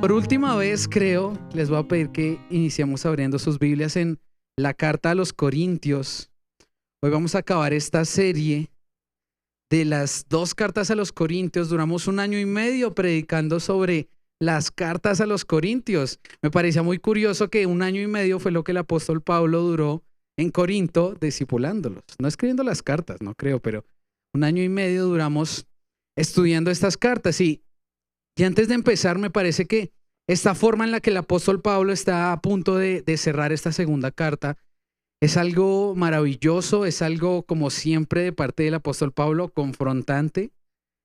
Por última vez, creo, les voy a pedir que iniciemos abriendo sus Biblias en la carta a los Corintios. Hoy vamos a acabar esta serie de las 2 cartas a los Corintios. Duramos 1 año y medio predicando sobre las cartas a los Corintios. Me parecía muy curioso que 1 año y medio fue lo que el apóstol Pablo duró en Corinto discipulándolos. No escribiendo las cartas, no creo, pero 1 año y medio duramos estudiando estas cartas. Y antes de empezar, me parece que esta forma en la que el apóstol Pablo está a punto de cerrar esta segunda carta es algo maravilloso, es algo, como siempre, de parte del apóstol Pablo, confrontante.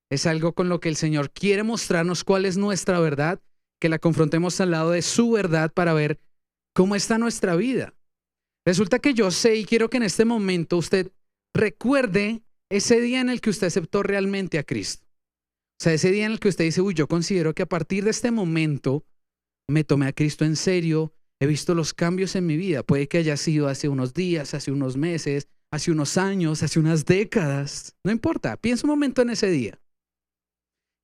Es algo con lo que el Señor quiere mostrarnos cuál es nuestra verdad, que la confrontemos al lado de su verdad para ver cómo está nuestra vida. Resulta que yo sé y quiero que en este momento usted recuerde ese día en el que usted aceptó realmente a Cristo. O sea, ese día en el que usted dice, yo considero que a partir de este momento me tomé a Cristo en serio, he visto los cambios en mi vida. Puede que haya sido hace unos días, hace unos meses, hace unos años, hace unas décadas. No importa, piensa un momento en ese día.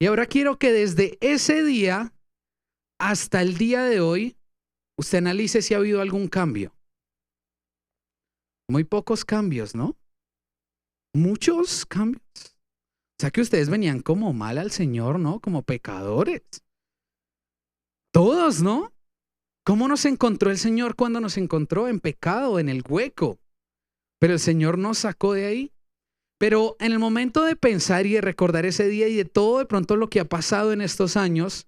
Y ahora quiero que desde ese día hasta el día de hoy, usted analice si ha habido algún cambio. Muy pocos cambios, ¿no? Muchos cambios. O sea que ustedes venían como mal al Señor, ¿no? Como pecadores. Todos, ¿no? ¿Cómo nos encontró el Señor cuando nos encontró? En pecado, en el hueco. Pero el Señor nos sacó de ahí. Pero en el momento de pensar y de recordar ese día y de todo de pronto lo que ha pasado en estos años,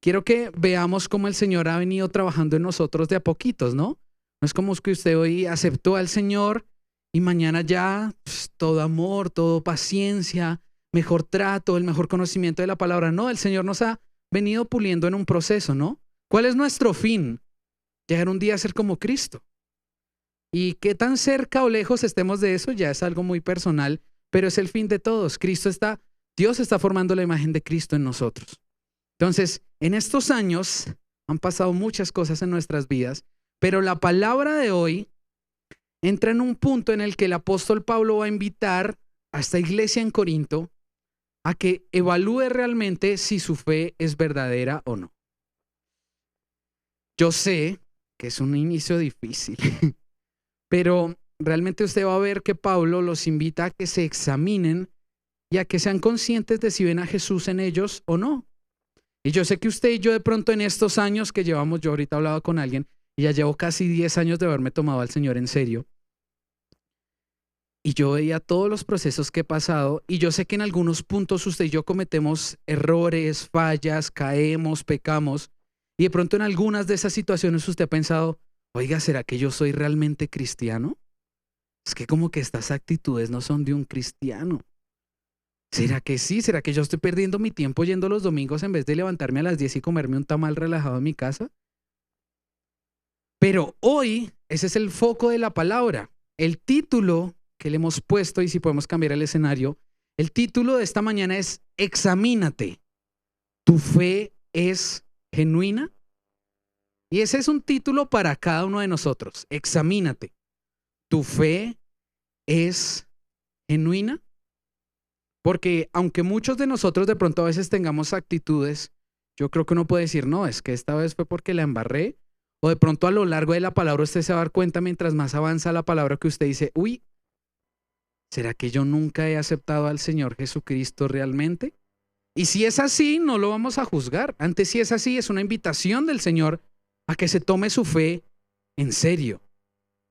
quiero que veamos cómo el Señor ha venido trabajando en nosotros de a poquitos, ¿no? No es como que usted hoy aceptó al Señor y mañana ya todo amor, todo paciencia, mejor trato, el mejor conocimiento de la palabra. No, el Señor nos ha venido puliendo en un proceso, ¿no? ¿Cuál es nuestro fin? Llegar un día a ser como Cristo. Y qué tan cerca o lejos estemos de eso ya es algo muy personal, pero es el fin de todos. Dios está formando la imagen de Cristo en nosotros. Entonces, en estos años han pasado muchas cosas en nuestras vidas, pero la palabra de hoy entra en un punto en el que el apóstol Pablo va a invitar a esta iglesia en Corinto a que evalúe realmente si su fe es verdadera o no. Yo sé que es un inicio difícil, pero realmente usted va a ver que Pablo los invita a que se examinen y a que sean conscientes de si ven a Jesús en ellos o no. Y yo sé que usted y yo de pronto en estos años que llevamos, yo ahorita hablaba con alguien y ya llevo casi 10 años de haberme tomado al Señor en serio. Y yo veía todos los procesos que he pasado y yo sé que en algunos puntos usted y yo cometemos errores, fallas, caemos, pecamos. Y de pronto en algunas de esas situaciones usted ha pensado, oiga, ¿será que yo soy realmente cristiano? Es que como que estas actitudes no son de un cristiano. ¿Será que sí? ¿Será que yo estoy perdiendo mi tiempo yendo los domingos en vez de levantarme a las 10 y comerme un tamal relajado en mi casa? Pero hoy ese es el foco de la palabra. El título que le hemos puesto, y si podemos cambiar el escenario, el título de esta mañana es Examínate. ¿Tu fe es genuina? Y ese es un título para cada uno de nosotros. Examínate. ¿Tu fe es genuina? Porque aunque muchos de nosotros de pronto a veces tengamos actitudes, yo creo que uno puede decir, no, es que esta vez fue porque la embarré. O de pronto a lo largo de la palabra usted se va a dar cuenta mientras más avanza la palabra que usted dice, uy, ¿será que yo nunca he aceptado al Señor Jesucristo realmente? Y si es así, no lo vamos a juzgar. Antes, si es así, es una invitación del Señor a que se tome su fe en serio.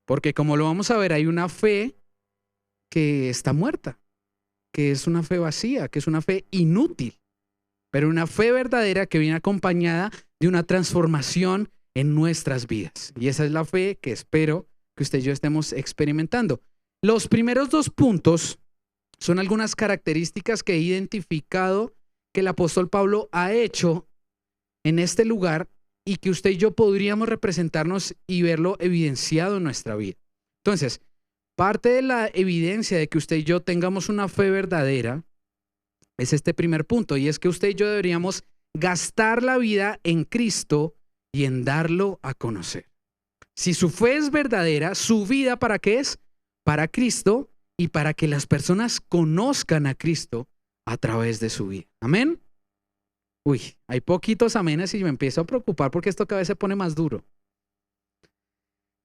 Porque como lo vamos a ver, hay una fe que está muerta, que es una fe vacía, que es una fe inútil, pero una fe verdadera que viene acompañada de una transformación en nuestras vidas. Y esa es la fe que espero que usted y yo estemos experimentando. Los primeros 2 puntos son algunas características que he identificado que el apóstol Pablo ha hecho en este lugar y que usted y yo podríamos representarnos y verlo evidenciado en nuestra vida. Entonces, parte de la evidencia de que usted y yo tengamos una fe verdadera es este primer punto, y es que usted y yo deberíamos gastar la vida en Cristo y en darlo a conocer. Si su fe es verdadera, su vida ¿para qué es? Para Cristo y para que las personas conozcan a Cristo a través de su vida. Amén. Uy, hay poquitos amenes y me empiezo a preocupar porque esto cada vez se pone más duro.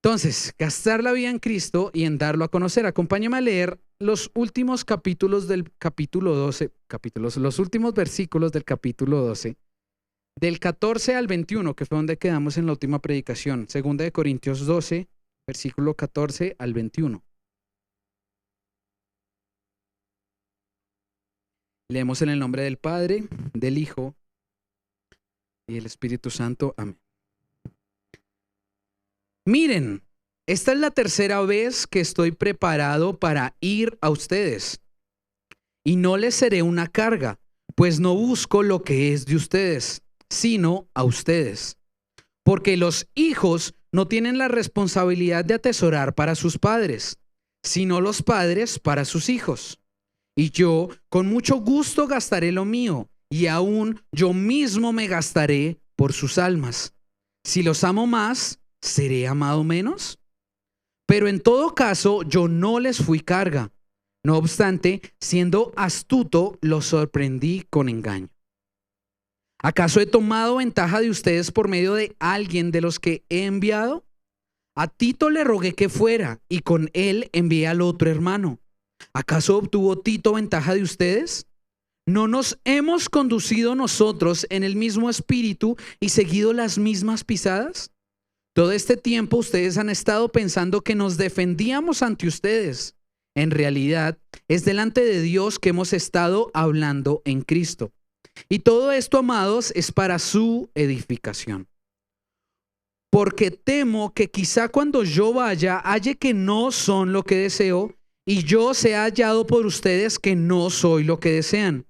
Entonces, gastar la vida en Cristo y en darlo a conocer. Acompáñame a leer los últimos capítulos del capítulo 12, los últimos versículos del capítulo 12, del 14 al 21, que fue donde quedamos en la última predicación. Segunda de Corintios 12, versículo 14 al 21. Leemos en el nombre del Padre, del Hijo y del Espíritu Santo. Amén. Miren, esta es la tercera vez que estoy preparado para ir a ustedes, y no les seré una carga, pues no busco lo que es de ustedes, sino a ustedes. Porque los hijos no tienen la responsabilidad de atesorar para sus padres, sino los padres para sus hijos. Y yo con mucho gusto gastaré lo mío, y aún yo mismo me gastaré por sus almas. Si los amo más, ¿seré amado menos? Pero en todo caso, yo no les fui carga. No obstante, siendo astuto, los sorprendí con engaño. ¿Acaso he tomado ventaja de ustedes por medio de alguien de los que he enviado? A Tito le rogué que fuera, y con él envié al otro hermano. ¿Acaso obtuvo Tito ventaja de ustedes? ¿No nos hemos conducido nosotros en el mismo espíritu y seguido las mismas pisadas? Todo este tiempo ustedes han estado pensando que nos defendíamos ante ustedes. En realidad, es delante de Dios que hemos estado hablando en Cristo. Y todo esto, amados, es para su edificación. Porque temo que quizá cuando yo vaya, halle que no son lo que deseo, y yo sea hallado por ustedes que no soy lo que desean.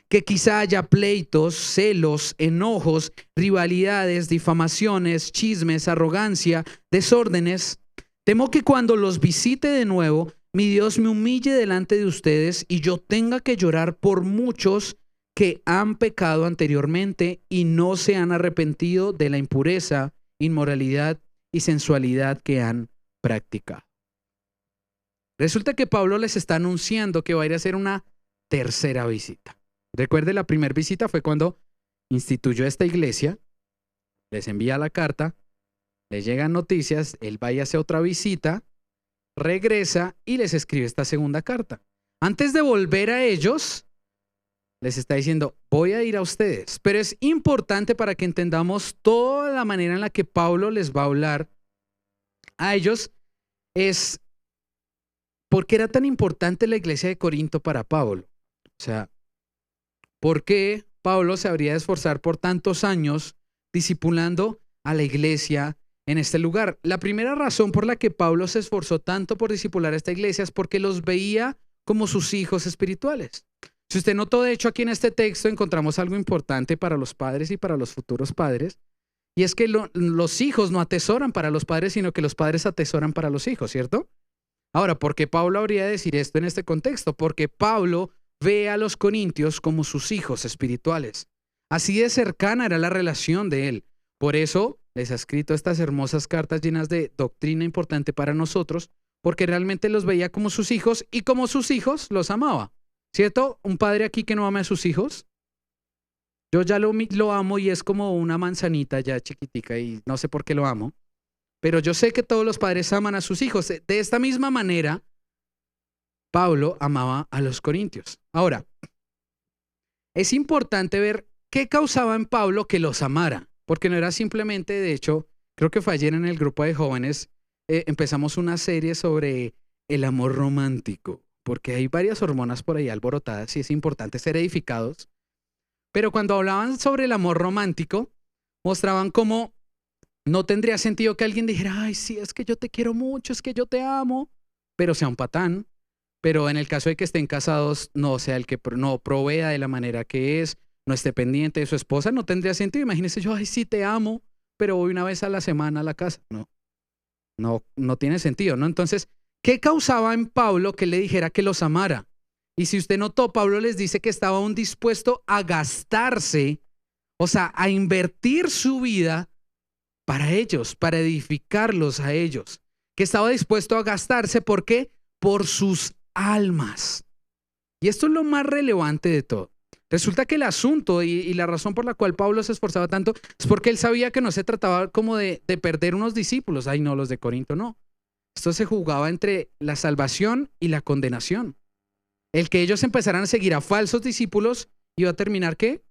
Que quizá haya pleitos, celos, enojos, rivalidades, difamaciones, chismes, arrogancia, desórdenes. Temo que cuando los visite de nuevo, mi Dios me humille delante de ustedes y yo tenga que llorar por muchos que han pecado anteriormente y no se han arrepentido de la impureza, inmoralidad y sensualidad que han practicado. Resulta que Pablo les está anunciando que va a ir a hacer una tercera visita. Recuerde, la primera visita fue cuando instituyó esta iglesia, les envía la carta, les llegan noticias, él va y hace otra visita, regresa y les escribe esta segunda carta. Antes de volver a ellos, les está diciendo, voy a ir a ustedes. Pero es importante para que entendamos toda la manera en la que Pablo les va a hablar a ellos, es por qué era tan importante la iglesia de Corinto para Pablo. O sea, ¿por qué Pablo se habría de esforzar por tantos años discipulando a la iglesia en este lugar? La primera razón por la que Pablo se esforzó tanto por discipular a esta iglesia es porque los veía como sus hijos espirituales. Si usted notó, de hecho, aquí en este texto encontramos algo importante para los padres y para los futuros padres, y es que los hijos no atesoran para los padres, sino que los padres atesoran para los hijos, ¿cierto? Ahora, ¿por qué Pablo habría de decir esto en este contexto? Porque Pablo ve a los corintios como sus hijos espirituales. Así de cercana era la relación de él. Por eso les ha escrito estas hermosas cartas llenas de doctrina importante para nosotros, porque realmente los veía como sus hijos y como sus hijos los amaba. ¿Cierto? Un padre aquí que no ama a sus hijos. Yo ya lo amo y es como una manzanita ya chiquitica y no sé por qué lo amo. Pero yo sé que todos los padres aman a sus hijos. De esta misma manera, Pablo amaba a los corintios. Ahora, es importante ver qué causaba en Pablo que los amara, porque no era simplemente, de hecho, creo que fue ayer en el grupo de jóvenes, empezamos una serie sobre el amor romántico, porque hay varias hormonas por ahí alborotadas y es importante ser edificados. Pero cuando hablaban sobre el amor romántico, mostraban cómo no tendría sentido que alguien dijera, ay, sí, es que yo te quiero mucho, es que yo te amo, pero sea un patán. Pero en el caso de que estén casados, no sea el que no provea de la manera que es, no esté pendiente de su esposa, no tendría sentido. Imagínese yo, ay, sí, te amo, pero voy una vez a la semana a la casa. No tiene sentido, ¿no? Entonces, ¿qué causaba en Pablo que le dijera que los amara? Y si usted notó, Pablo les dice que estaba aún dispuesto a gastarse, o sea, a invertir su vida para ellos, para edificarlos a ellos. Que estaba dispuesto a gastarse, ¿por qué? Por sus almas. Y esto es lo más relevante de todo. Resulta que el asunto y la razón por la cual Pablo se esforzaba tanto es porque él sabía que no se trataba como de perder unos discípulos. Ay, no, los de Corinto no. Esto se jugaba entre la salvación y la condenación. El que ellos empezaran a seguir a falsos discípulos iba a terminar, ¿qué?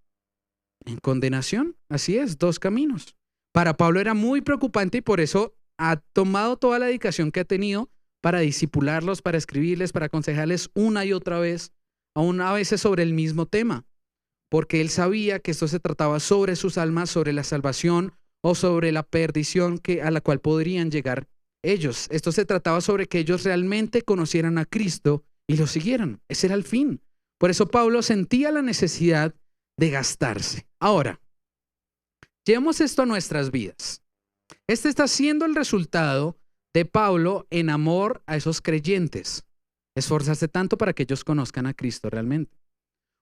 En condenación. Así es, dos caminos. Para Pablo era muy preocupante y por eso ha tomado toda la dedicación que ha tenido para discipularlos, para escribirles, para aconsejarles una y otra vez, aún a veces sobre el mismo tema, porque él sabía que esto se trataba sobre sus almas, sobre la salvación o sobre la perdición a la cual podrían llegar ellos. Esto se trataba sobre que ellos realmente conocieran a Cristo y lo siguieran. Ese era el fin. Por eso Pablo sentía la necesidad de gastarse. Ahora, llevemos esto a nuestras vidas. Este está siendo el resultado de Pablo en amor a esos creyentes. Esforzarse tanto para que ellos conozcan a Cristo realmente.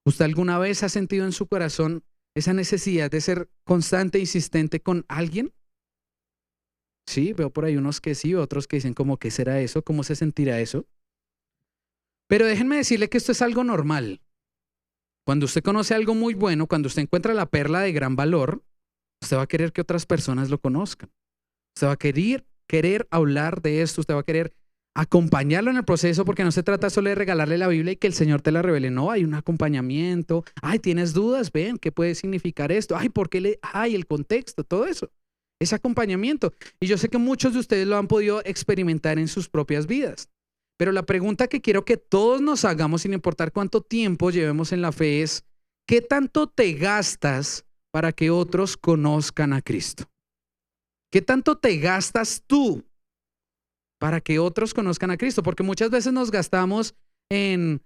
¿Usted alguna vez ha sentido en su corazón esa necesidad de ser constante e insistente con alguien? Sí, veo por ahí unos que sí, otros que dicen como, ¿qué será eso? ¿Cómo se sentirá eso? Pero déjenme decirle que esto es algo normal. Cuando usted conoce algo muy bueno, cuando usted encuentra la perla de gran valor, usted va a querer que otras personas lo conozcan. Usted va a querer hablar de esto, usted va a querer acompañarlo en el proceso, porque no se trata solo de regalarle la Biblia y que el Señor te la revele. No, hay un acompañamiento. Ay, ¿tienes dudas? Ven, ¿qué puede significar esto? Ay, ¿por qué ay, el contexto, todo eso. Ese acompañamiento. Y yo sé que muchos de ustedes lo han podido experimentar en sus propias vidas. Pero la pregunta que quiero que todos nos hagamos, sin importar cuánto tiempo llevemos en la fe, es: ¿qué tanto te gastas para que otros conozcan a Cristo? ¿Qué tanto te gastas tú para que otros conozcan a Cristo? Porque muchas veces nos gastamos en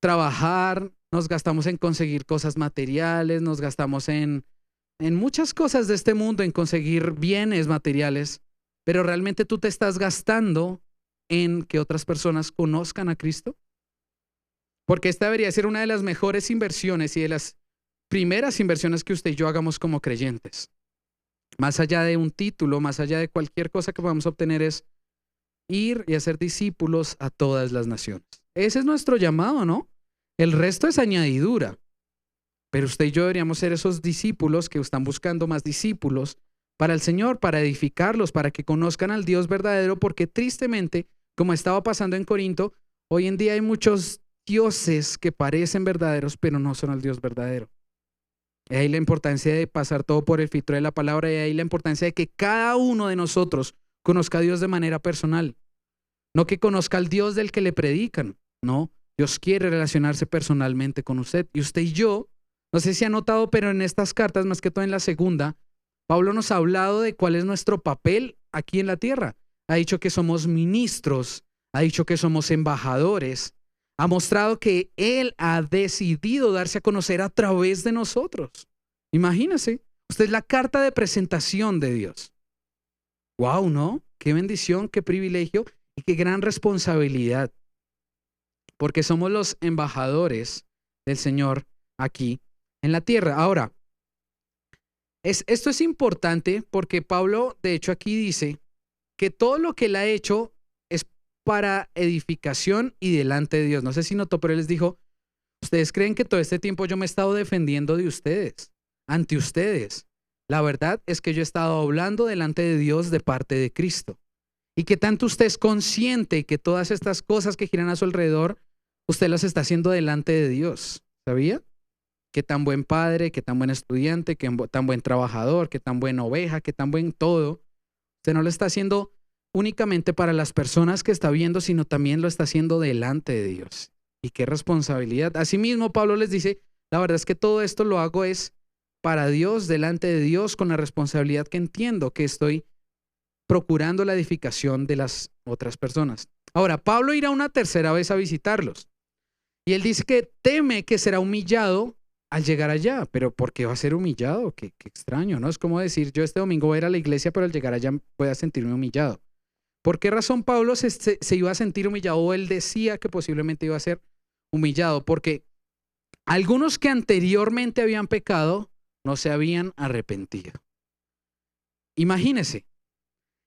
trabajar, nos gastamos en conseguir cosas materiales, nos gastamos en muchas cosas de este mundo, en conseguir bienes materiales, pero ¿realmente tú te estás gastando en que otras personas conozcan a Cristo? Porque esta debería ser una de las mejores inversiones y de las primeras inversiones que usted y yo hagamos como creyentes. Más allá de un título, más allá de cualquier cosa que podamos obtener, es ir y hacer discípulos a todas las naciones. Ese es nuestro llamado, ¿no? El resto es añadidura. Pero usted y yo deberíamos ser esos discípulos que están buscando más discípulos para el Señor, para edificarlos, para que conozcan al Dios verdadero, porque tristemente, como estaba pasando en Corinto, hoy en día hay muchos dioses que parecen verdaderos, pero no son el Dios verdadero. Y ahí la importancia de pasar todo por el filtro de la palabra, y ahí la importancia de que cada uno de nosotros conozca a Dios de manera personal. No que conozca al Dios del que le predican, no. Dios quiere relacionarse personalmente con usted. Y usted y yo, no sé si ha notado, pero en estas cartas, más que todo en la segunda, Pablo nos ha hablado de cuál es nuestro papel aquí en la tierra. Ha dicho que somos ministros, ha dicho que somos embajadores, ha mostrado que Él ha decidido darse a conocer a través de nosotros. Imagínese, usted es la carta de presentación de Dios. ¡Wow!, ¿no? Qué bendición, qué privilegio y qué gran responsabilidad. Porque somos los embajadores del Señor aquí en la tierra. Ahora, esto es importante porque Pablo, de hecho, aquí dice que todo lo que él ha hecho es para edificación y delante de Dios. No sé si notó, pero él les dijo: ustedes creen que todo este tiempo yo me he estado defendiendo de ustedes, ante ustedes. La verdad es que yo he estado hablando delante de Dios de parte de Cristo. Y que tanto usted es consciente que todas estas cosas que giran a su alrededor, usted las está haciendo delante de Dios. ¿Sabía? Qué tan buen padre, qué tan buen estudiante, qué tan buen trabajador, qué tan buena oveja, qué tan buen todo. Usted no lo está haciendo únicamente para las personas que está viendo, sino también lo está haciendo delante de Dios. Y qué responsabilidad. Asimismo, Pablo les dice: la verdad es que todo esto lo hago es para Dios, delante de Dios, con la responsabilidad que entiendo que estoy procurando la edificación de las otras personas. Ahora, Pablo irá una tercera vez a visitarlos. Y él dice que teme que será humillado al llegar allá. Pero ¿por qué va a ser humillado? Qué extraño, ¿no? Es como decir: yo este domingo voy a ir a la iglesia, pero al llegar allá voy a sentirme humillado. ¿Por qué razón Pablo se iba a sentir humillado, o él decía que posiblemente iba a ser humillado? Porque algunos que anteriormente habían pecado no se habían arrepentido. Imagínese,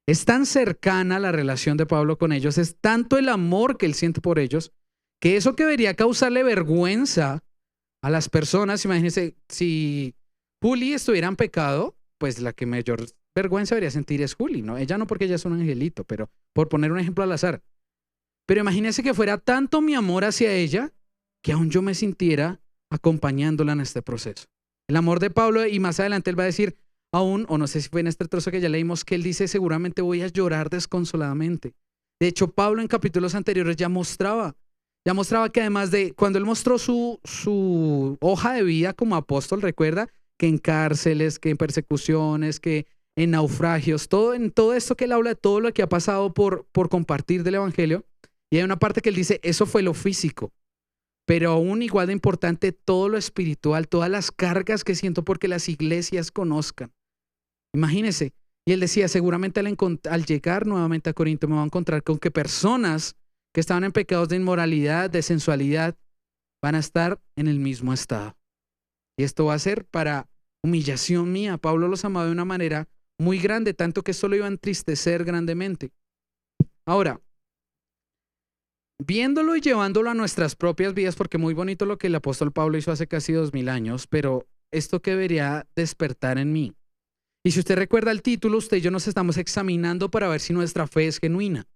es tan cercana la relación de Pablo con ellos, es tanto el amor que él siente por ellos, que eso que debería causarle vergüenza A las personas, imagínense, si Juli estuviera en pecado, pues la que mayor vergüenza debería sentir es Juli, ¿no? Ella no, porque ella es un angelito, pero por poner un ejemplo al azar. Pero imagínense que fuera tanto mi amor hacia ella que aún yo me sintiera acompañándola en este proceso. El amor de Pablo, y más adelante él va a decir aún, o no sé si fue en este trozo que ya leímos, que él dice: seguramente voy a llorar desconsoladamente. De hecho, Pablo en capítulos anteriores ya mostraba que además de, cuando él mostró su hoja de vida como apóstol, recuerda que en cárceles, que en persecuciones, que en naufragios, en todo esto que él habla, de todo lo que ha pasado por compartir del evangelio. Y hay una parte que él dice: eso fue lo físico, pero aún igual de importante, todo lo espiritual, todas las cargas que siento porque las iglesias conozcan. Imagínense. Y él decía: seguramente al llegar nuevamente a Corinto me voy a encontrar con que personas que estaban en pecados de inmoralidad, de sensualidad, van a estar en el mismo estado. Y esto va a ser para humillación mía. Pablo los amaba de una manera muy grande, tanto que esto lo iba a entristecer grandemente. Ahora, viéndolo y llevándolo a nuestras propias vidas, porque muy bonito lo que el apóstol Pablo hizo hace casi 2000 años, pero esto que debería despertar en mí. Y si usted recuerda el título, usted y yo nos estamos examinando para ver si nuestra fe es genuina.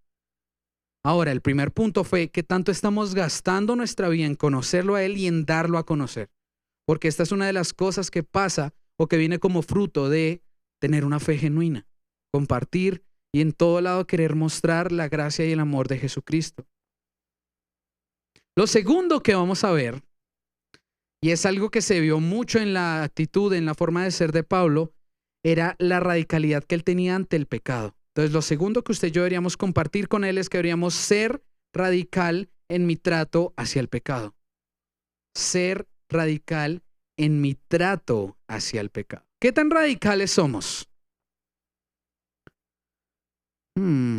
Ahora, el primer punto fue que tanto estamos gastando nuestra vida en conocerlo a Él y en darlo a conocer. Porque esta es una de las cosas que pasa o que viene como fruto de tener una fe genuina, compartir y en todo lado querer mostrar la gracia y el amor de Jesucristo. Lo segundo que vamos a ver, y es algo que se vio mucho en la actitud, en la forma de ser de Pablo, era la radicalidad que él tenía ante el pecado. Entonces, lo segundo que usted y yo deberíamos compartir con él es que deberíamos ser radical en mi trato hacia el pecado. Ser radical en mi trato hacia el pecado. ¿Qué tan radicales somos?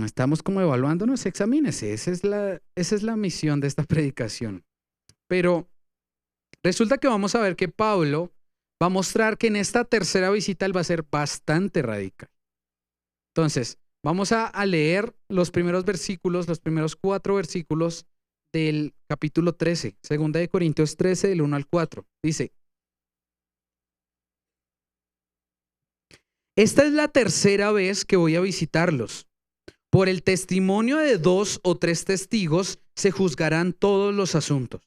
Estamos como evaluándonos, examínese. Esa es la misión de esta predicación. Pero resulta que vamos a ver que Pablo va a mostrar que en esta tercera visita él va a ser bastante radical. Entonces, vamos a leer los primeros versículos, los primeros 4 versículos del capítulo 13, 2 Corintios 13, del 1 al 4. Dice: esta es la tercera vez que voy a visitarlos. Por el testimonio de 2 o 3 testigos se juzgarán todos los asuntos.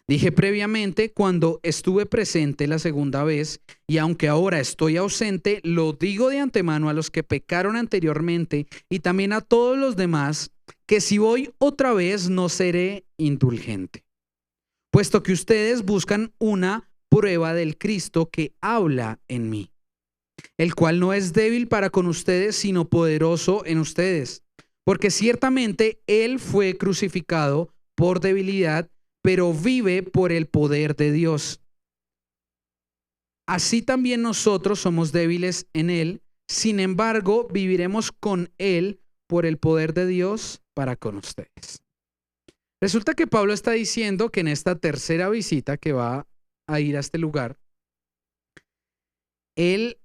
Dije previamente cuando estuve presente la segunda vez, y aunque ahora estoy ausente, lo digo de antemano a los que pecaron anteriormente y también a todos los demás, que si voy otra vez no seré indulgente, puesto que ustedes buscan una prueba del Cristo que habla en mí, el cual no es débil para con ustedes, sino poderoso en ustedes, porque ciertamente Él fue crucificado por debilidad, pero vive por el poder de Dios. Así también nosotros somos débiles en Él, sin embargo, viviremos con Él por el poder de Dios para con ustedes. Resulta que Pablo está diciendo que en esta tercera visita que va a ir a este lugar, Él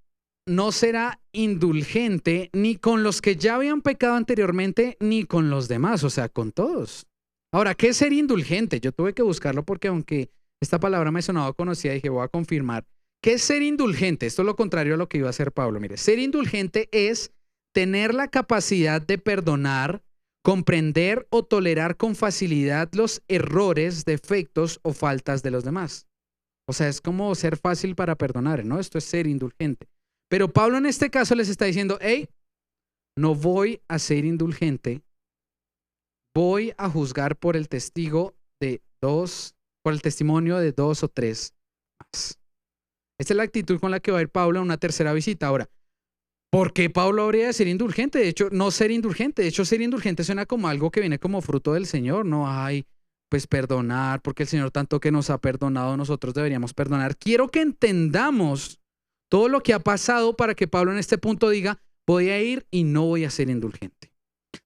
no será indulgente ni con los que ya habían pecado anteriormente, ni con los demás, o sea, con todos. Ahora, ¿qué es ser indulgente? Yo tuve que buscarlo porque aunque esta palabra me sonaba conocida, dije, voy a confirmar. ¿Qué es ser indulgente? Esto es lo contrario a lo que iba a hacer Pablo. Mire, ser indulgente es tener la capacidad de perdonar, comprender o tolerar con facilidad los errores, defectos o faltas de los demás. O sea, es como ser fácil para perdonar, ¿no? Esto es ser indulgente. Pero Pablo en este caso les está diciendo: hey, no voy a ser indulgente, voy a juzgar por el testimonio de 2 o 3 más. Esta es la actitud con la que va a ir Pablo a una tercera visita. Ahora, ¿por qué Pablo habría de ser indulgente? De hecho, no ser indulgente. De hecho, ser indulgente suena como algo que viene como fruto del Señor. No hay, pues, perdonar, porque el Señor tanto que nos ha perdonado, nosotros deberíamos perdonar. Quiero que entendamos todo lo que ha pasado para que Pablo en este punto diga: voy a ir y no voy a ser indulgente.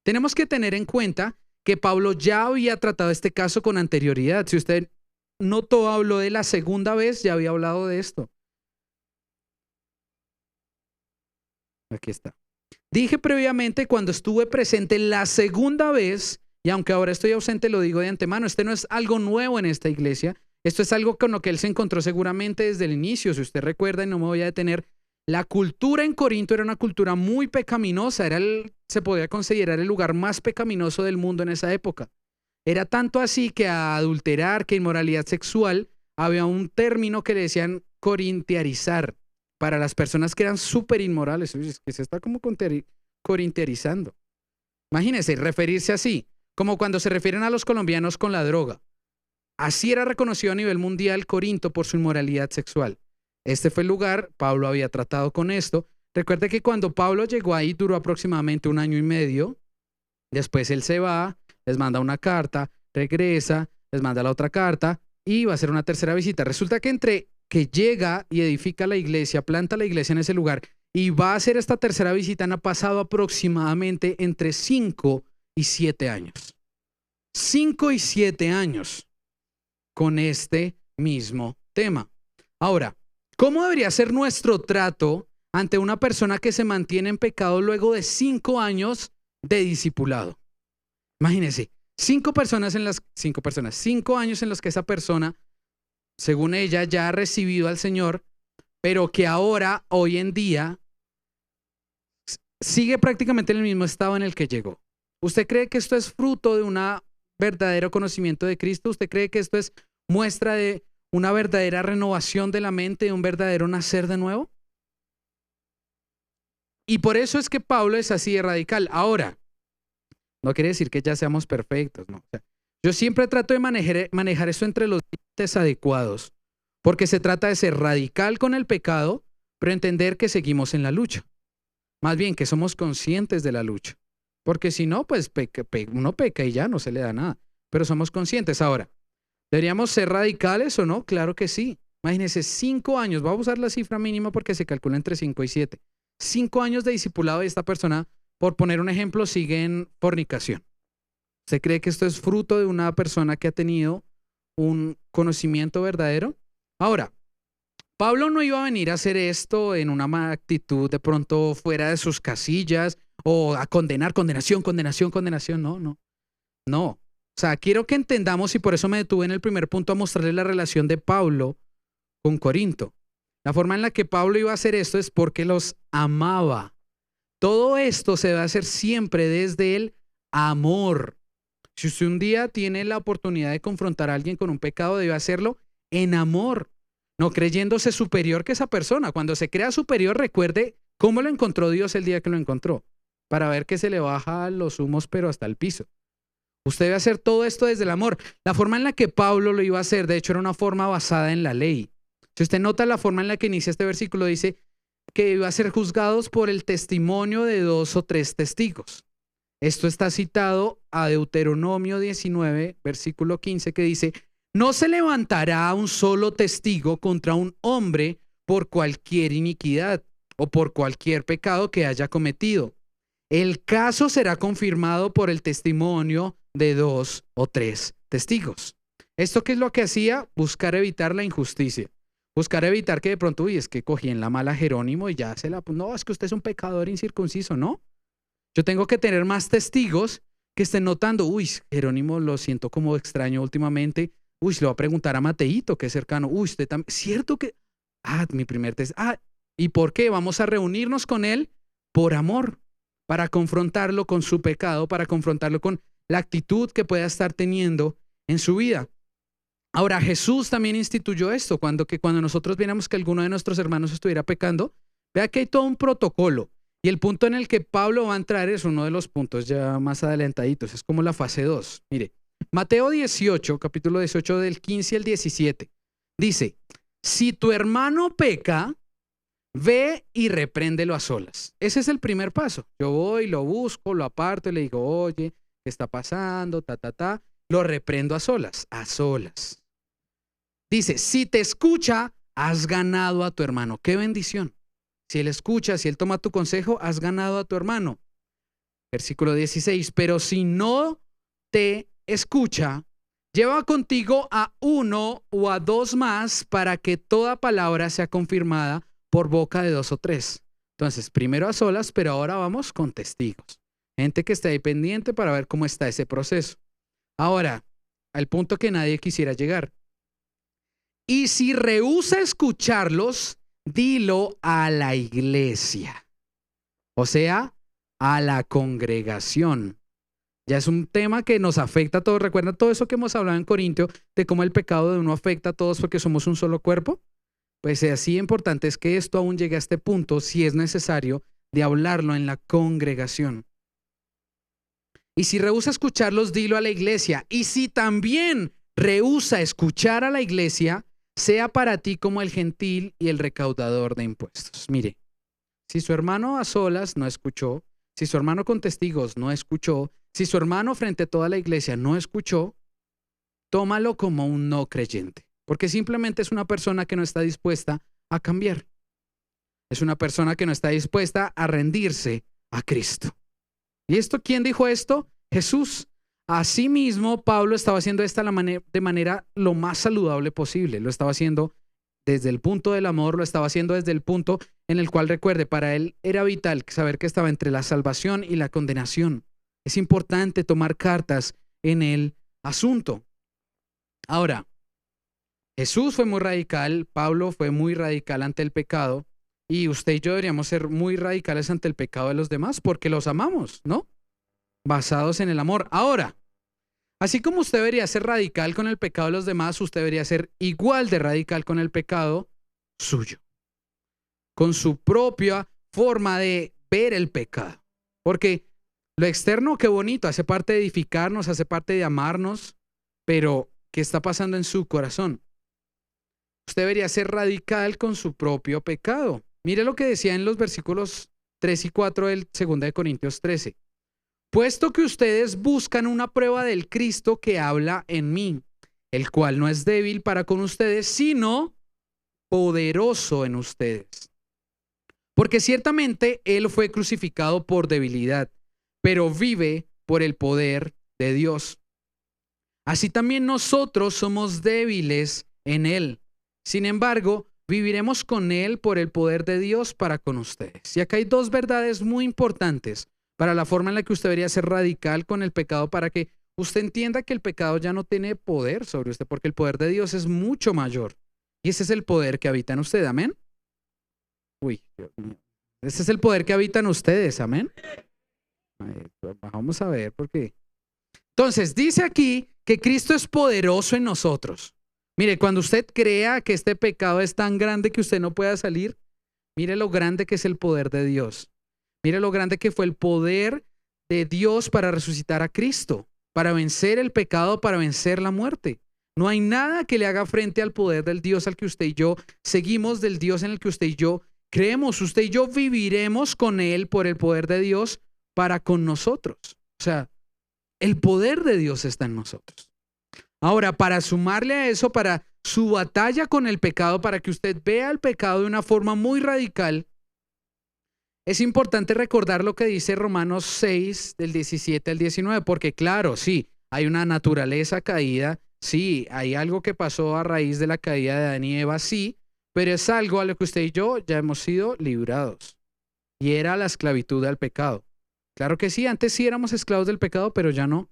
Tenemos que tener en cuenta que Pablo ya había tratado este caso con anterioridad. Si usted notó, habló de la segunda vez, ya había hablado de esto. Aquí está. Dije previamente cuando estuve presente la segunda vez, y aunque ahora estoy ausente, lo digo de antemano, este no es algo nuevo en esta iglesia. Esto es algo con lo que él se encontró seguramente desde el inicio. Si usted recuerda, y no me voy a detener, la cultura en Corinto era una cultura muy pecaminosa. Se podía considerar el lugar más pecaminoso del mundo en esa época. Era tanto así que a adulterar, que inmoralidad sexual, había un término que le decían corintiarizar para las personas que eran súper inmorales. Uy, es que se está como corintiarizando. Imagínense, referirse así, como cuando se refieren a los colombianos con la droga. Así era reconocido a nivel mundial Corinto por su inmoralidad sexual. Este fue el lugar, Pablo había tratado con esto. Recuerde que cuando Pablo llegó ahí duró aproximadamente 1 año y medio. Después él se va, les manda una carta, regresa, les manda la otra carta y va a hacer una tercera visita. Resulta que entre que llega y edifica la iglesia, planta la iglesia en ese lugar y va a hacer esta tercera visita, han pasado aproximadamente entre 5 y 7 años. 5 y 7 años con este mismo tema. Ahora, ¿cómo debería ser nuestro trato ante una persona que se mantiene en pecado luego de 5 años de discipulado? Imagínense, 5 años en los que esa persona, según ella, ya ha recibido al Señor, pero que ahora, hoy en día, sigue prácticamente en el mismo estado en el que llegó. ¿Usted cree que esto es fruto de un verdadero conocimiento de Cristo? ¿Usted cree que esto es muestra de una verdadera renovación de la mente, de un verdadero nacer de nuevo? Y por eso es que Pablo es así de radical. Ahora, no quiere decir que ya seamos perfectos, ¿no? O sea, yo siempre trato de manejar eso entre los límites adecuados, porque se trata de ser radical con el pecado, pero entender que seguimos en la lucha. Más bien que somos conscientes de la lucha. Porque si no, pues uno peca y ya no se le da nada. Pero somos conscientes. Ahora, ¿deberíamos ser radicales o no? Claro que sí. Imagínense, 5 años. Voy a usar la cifra mínima porque se calcula entre 5 y 7. 5 años de discipulado y esta persona, por poner un ejemplo, sigue en fornicación. ¿Usted cree que esto es fruto de una persona que ha tenido un conocimiento verdadero? Ahora, Pablo no iba a venir a hacer esto en una actitud de pronto fuera de sus casillas o a condenación. No. O sea, quiero que entendamos, y por eso me detuve en el primer punto a mostrarle la relación de Pablo con Corinto. La forma en la que Pablo iba a hacer esto es porque los amaba. Todo esto se debe hacer siempre desde el amor. Si usted un día tiene la oportunidad de confrontar a alguien con un pecado, debe hacerlo en amor, no creyéndose superior que esa persona. Cuando se crea superior, recuerde cómo lo encontró Dios el día que lo encontró, para ver que se le baja los humos, pero hasta el piso. Usted debe hacer todo esto desde el amor. La forma en la que Pablo lo iba a hacer, de hecho, era una forma basada en la ley. Si usted nota la forma en la que inicia este versículo, dice que iba a ser juzgados por el testimonio de 2 o 3 testigos. Esto está citado a Deuteronomio 19, versículo 15, que dice: no se levantará un solo testigo contra un hombre por cualquier iniquidad o por cualquier pecado que haya cometido. El caso será confirmado por el testimonio de 2 o 3 testigos. ¿Esto qué es lo que hacía? Buscar evitar la injusticia. Buscar evitar que de pronto, es que cogí en la mala a Jerónimo y ya no, es que usted es un pecador incircunciso, ¿no? Yo tengo que tener más testigos que estén notando, Jerónimo lo siento como extraño últimamente. Le voy a preguntar a Mateito, que es cercano. Usted también, ¿cierto que? Mi primer test. ¿Y por qué? Vamos a reunirnos con él por amor, para confrontarlo con su pecado, para confrontarlo con la actitud que pueda estar teniendo en su vida. Ahora, Jesús también instituyó esto, cuando nosotros viéramos que alguno de nuestros hermanos estuviera pecando, vea que hay todo un protocolo. Y el punto en el que Pablo va a entrar es uno de los puntos ya más adelantaditos, es como la fase 2. Mire, Mateo 18, capítulo 18, del 15 al 17, dice: si tu hermano peca, ve y repréndelo a solas. Ese es el primer paso. Yo voy, lo busco, lo aparto y le digo: oye, ¿qué está pasando? Lo reprendo a solas, Dice: si te escucha, has ganado a tu hermano. ¡Qué bendición! Si él escucha, si él toma tu consejo, has ganado a tu hermano. Versículo 16, pero si no te escucha, lleva contigo a 1 o a 2 más para que toda palabra sea confirmada por boca de 2 o 3. Entonces, primero a solas, pero ahora vamos con testigos. Gente que esté ahí pendiente para ver cómo está ese proceso. Ahora, al punto que nadie quisiera llegar. Y si rehúsa escucharlos, dilo a la iglesia. O sea, a la congregación. Ya es un tema que nos afecta a todos. ¿Recuerdan todo eso que hemos hablado en Corintio de cómo el pecado de uno afecta a todos porque somos un solo cuerpo? Pues así importante es que esto aún llegue a este punto, si es necesario, de hablarlo en la congregación. Y si rehúsa escucharlos, dilo a la iglesia. Y si también rehúsa escuchar a la iglesia, sea para ti como el gentil y el recaudador de impuestos. Mire, si su hermano a solas no escuchó, si su hermano con testigos no escuchó, si su hermano frente a toda la iglesia no escuchó, tómalo como un no creyente, porque simplemente es una persona que no está dispuesta a cambiar. Es una persona que no está dispuesta a rendirse a Cristo. ¿Y esto quién dijo esto? Jesús. Asimismo, Pablo estaba haciendo esta de manera lo más saludable posible. Lo estaba haciendo desde el punto del amor, lo estaba haciendo desde el punto en el cual, recuerde, para él era vital saber que estaba entre la salvación y la condenación. Es importante tomar cartas en el asunto. Ahora, Jesús fue muy radical, Pablo fue muy radical ante el pecado, y usted y yo deberíamos ser muy radicales ante el pecado de los demás porque los amamos, ¿no? Basados en el amor. Ahora, así como usted debería ser radical con el pecado de los demás, usted debería ser igual de radical con el pecado suyo, con su propia forma de ver el pecado. Porque lo externo, qué bonito, hace parte de edificarnos, hace parte de amarnos, pero ¿qué está pasando en su corazón? Usted debería ser radical con su propio pecado. Mire lo que decía en los versículos 3 y 4 del 2 de Corintios 13. Puesto que ustedes buscan una prueba del Cristo que habla en mí, el cual no es débil para con ustedes, sino poderoso en ustedes. Porque ciertamente Él fue crucificado por debilidad, pero vive por el poder de Dios. Así también nosotros somos débiles en Él. Sin embargo, viviremos con Él por el poder de Dios para con ustedes. Y acá hay dos verdades muy importantes para la forma en la que usted debería ser radical con el pecado, para que usted entienda que el pecado ya no tiene poder sobre usted, porque el poder de Dios es mucho mayor. Y ese es el poder que habita en usted, amén. Uy, Dios mío. Ese es el poder que habita en ustedes, amén. Vamos a ver por qué. Entonces, dice aquí que Cristo es poderoso en nosotros. Mire, cuando usted crea que este pecado es tan grande que usted no pueda salir, mire lo grande que es el poder de Dios. Mire lo grande que fue el poder de Dios para resucitar a Cristo, para vencer el pecado, para vencer la muerte. No hay nada que le haga frente al poder del Dios al que usted y yo seguimos, del Dios en el que usted y yo creemos. Usted y yo viviremos con Él por el poder de Dios para con nosotros. O sea, el poder de Dios está en nosotros. Ahora, para sumarle a eso, para su batalla con el pecado, para que usted vea el pecado de una forma muy radical, es importante recordar lo que dice Romanos 6, del 17 al 19, porque claro, sí, hay una naturaleza caída, sí, hay algo que pasó a raíz de la caída de Adán y Eva, sí, pero es algo a lo que usted y yo ya hemos sido librados, y era la esclavitud al pecado. Claro que sí, antes sí éramos esclavos del pecado, pero ya no.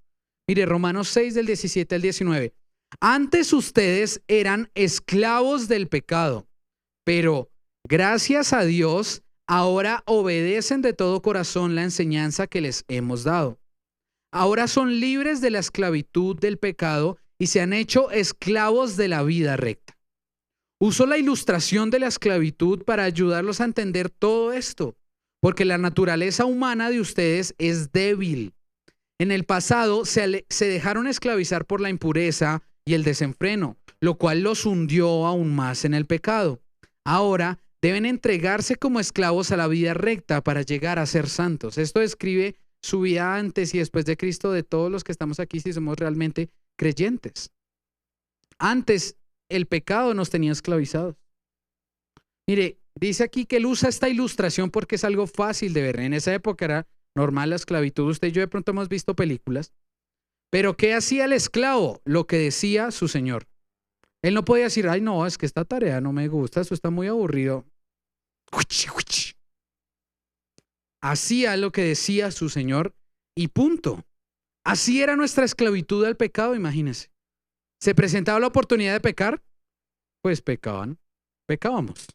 Mire, Romanos 6, del 17 al 19. Antes ustedes eran esclavos del pecado, pero gracias a Dios, ahora obedecen de todo corazón la enseñanza que les hemos dado. Ahora son libres de la esclavitud del pecado y se han hecho esclavos de la vida recta. Uso la ilustración de la esclavitud para ayudarlos a entender todo esto, porque la naturaleza humana de ustedes es débil. En el pasado se dejaron esclavizar por la impureza y el desenfreno, lo cual los hundió aún más en el pecado. Ahora deben entregarse como esclavos a la vida recta para llegar a ser santos. Esto describe su vida antes y después de Cristo de todos los que estamos aquí si somos realmente creyentes. Antes el pecado nos tenía esclavizados. Mire, dice aquí que él usa esta ilustración porque es algo fácil de ver. En esa época era normal la esclavitud. Usted y yo de pronto hemos visto películas. Pero ¿qué hacía el esclavo? Lo que decía su señor. Él no podía decir, ay no, es que esta tarea no me gusta, esto está muy aburrido. Hacía lo que decía su señor y punto. Así era nuestra esclavitud al pecado, imagínense. Se presentaba la oportunidad de pecar, pues pecábamos.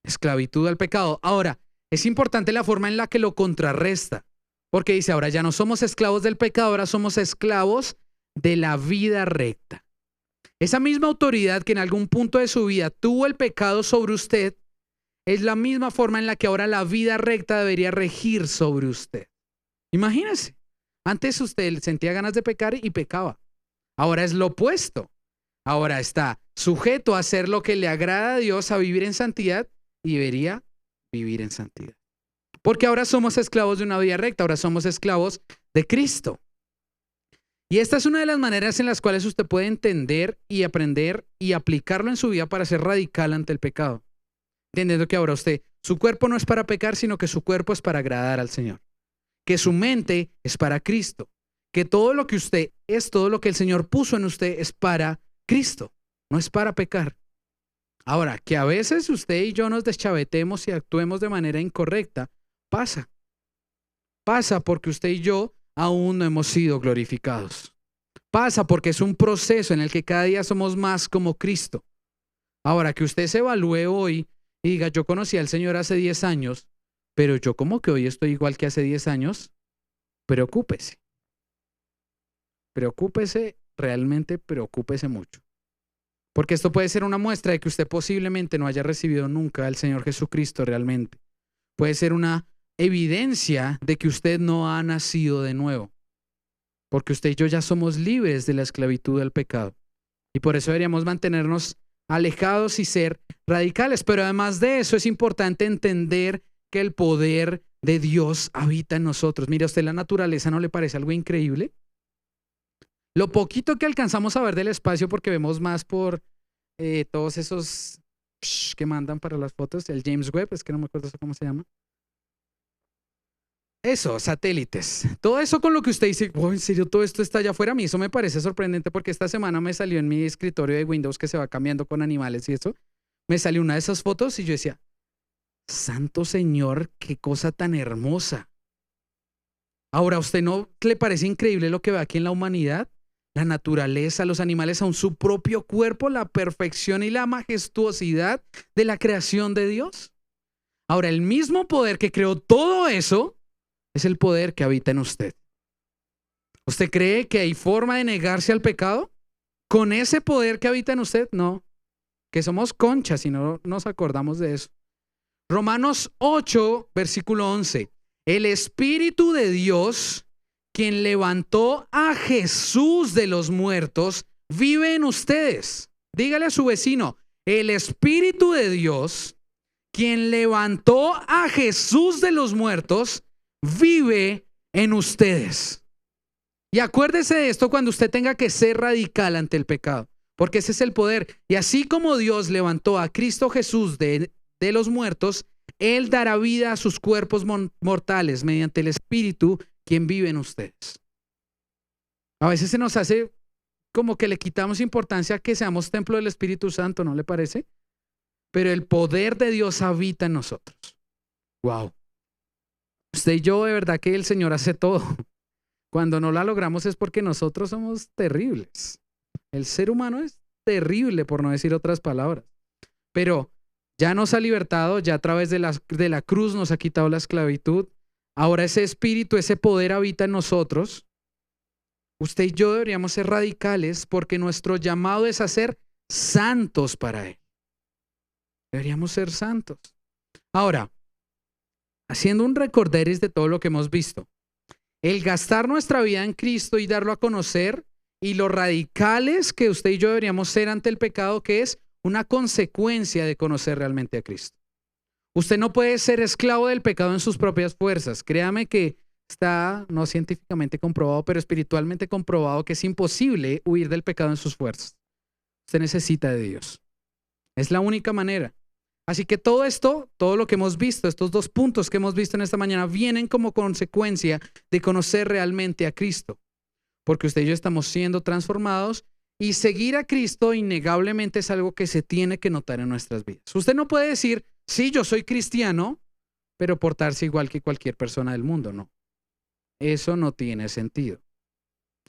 Esclavitud al pecado. Ahora, es importante la forma en la que lo contrarresta, porque dice, ahora ya no somos esclavos del pecado, ahora somos esclavos de la vida recta. Esa misma autoridad que en algún punto de su vida tuvo el pecado sobre usted, es la misma forma en la que ahora la vida recta debería regir sobre usted. Imagínese, antes usted sentía ganas de pecar y pecaba. Ahora es lo opuesto. Ahora está sujeto a hacer lo que le agrada a Dios, a vivir en santidad, y debería vivir en santidad. Porque ahora somos esclavos de una vida recta, ahora somos esclavos de Cristo. Y esta es una de las maneras en las cuales usted puede entender y aprender y aplicarlo en su vida para ser radical ante el pecado. Entendiendo que ahora su cuerpo no es para pecar, sino que su cuerpo es para agradar al Señor. Que su mente es para Cristo. Que todo lo que usted es, todo lo que el Señor puso en usted es para Cristo, no es para pecar. Ahora, que a veces usted y yo nos deschavetemos y actuemos de manera incorrecta, pasa. Pasa porque usted y yo aún no hemos sido glorificados. Pasa porque es un proceso en el que cada día somos más como Cristo. Ahora, que usted se evalúe hoy y diga, yo conocí al Señor hace 10 años, pero yo como que hoy estoy igual que hace 10 años, preocúpese. Preocúpese, realmente preocúpese mucho. Porque esto puede ser una muestra de que usted posiblemente no haya recibido nunca al Señor Jesucristo realmente. Puede ser una evidencia de que usted no ha nacido de nuevo. Porque usted y yo ya somos libres de la esclavitud del pecado. Y por eso deberíamos mantenernos alejados y ser radicales. Pero además de eso es importante entender que el poder de Dios habita en nosotros. Mire, ¿a usted la naturaleza no le parece algo increíble? Lo poquito que alcanzamos a ver del espacio, porque vemos más por todos esos que mandan para las fotos, el James Webb, es que no me acuerdo cómo se llama. Eso, satélites. Todo eso con lo que usted dice, oh, en serio, todo esto está allá afuera. A mí eso me parece sorprendente porque esta semana me salió en mi escritorio de Windows que se va cambiando con animales y eso. Me salió una de esas fotos y yo decía, Santo Señor, qué cosa tan hermosa. Ahora, ¿a usted no le parece increíble lo que ve aquí en la humanidad? La naturaleza, los animales, aún su propio cuerpo, la perfección y la majestuosidad de la creación de Dios. Ahora, el mismo poder que creó todo eso es el poder que habita en usted. ¿Usted cree que hay forma de negarse al pecado? ¿Con ese poder que habita en usted? No. Que somos conchas y no nos acordamos de eso. Romanos 8, versículo 11. El Espíritu de Dios, quien levantó a Jesús de los muertos, vive en ustedes. Dígale a su vecino, el Espíritu de Dios, quien levantó a Jesús de los muertos, vive en ustedes. Y acuérdese de esto cuando usted tenga que ser radical ante el pecado, porque ese es el poder. Y así como Dios levantó a Cristo Jesús de los muertos, Él dará vida a sus cuerpos mortales mediante el Espíritu, quien vive en ustedes. A veces se nos hace como que le quitamos importancia a que seamos templo del Espíritu Santo, ¿no le parece? Pero el poder de Dios habita en nosotros. Wow. Usted y yo, de verdad que el Señor hace todo. Cuando no la logramos es porque nosotros somos terribles. El ser humano es terrible, por no decir otras palabras. Pero ya nos ha libertado, ya a través de la cruz nos ha quitado la esclavitud. Ahora ese espíritu, ese poder habita en nosotros. Usted y yo deberíamos ser radicales porque nuestro llamado es a ser santos para Él. Deberíamos ser santos. Ahora, haciendo un recorderis de todo lo que hemos visto, el gastar nuestra vida en Cristo y darlo a conocer y lo radicales que usted y yo deberíamos ser ante el pecado, que es una consecuencia de conocer realmente a Cristo. Usted no puede ser esclavo del pecado en sus propias fuerzas. Créame que está no científicamente comprobado, pero espiritualmente comprobado que es imposible huir del pecado en sus fuerzas. Usted necesita de Dios. Es la única manera. Así que todo esto, todo lo que hemos visto, estos dos puntos que hemos visto en esta mañana, vienen como consecuencia de conocer realmente a Cristo. Porque usted y yo estamos siendo transformados y seguir a Cristo innegablemente es algo que se tiene que notar en nuestras vidas. Usted no puede decir, sí, yo soy cristiano, pero portarse igual que cualquier persona del mundo, no. Eso no tiene sentido.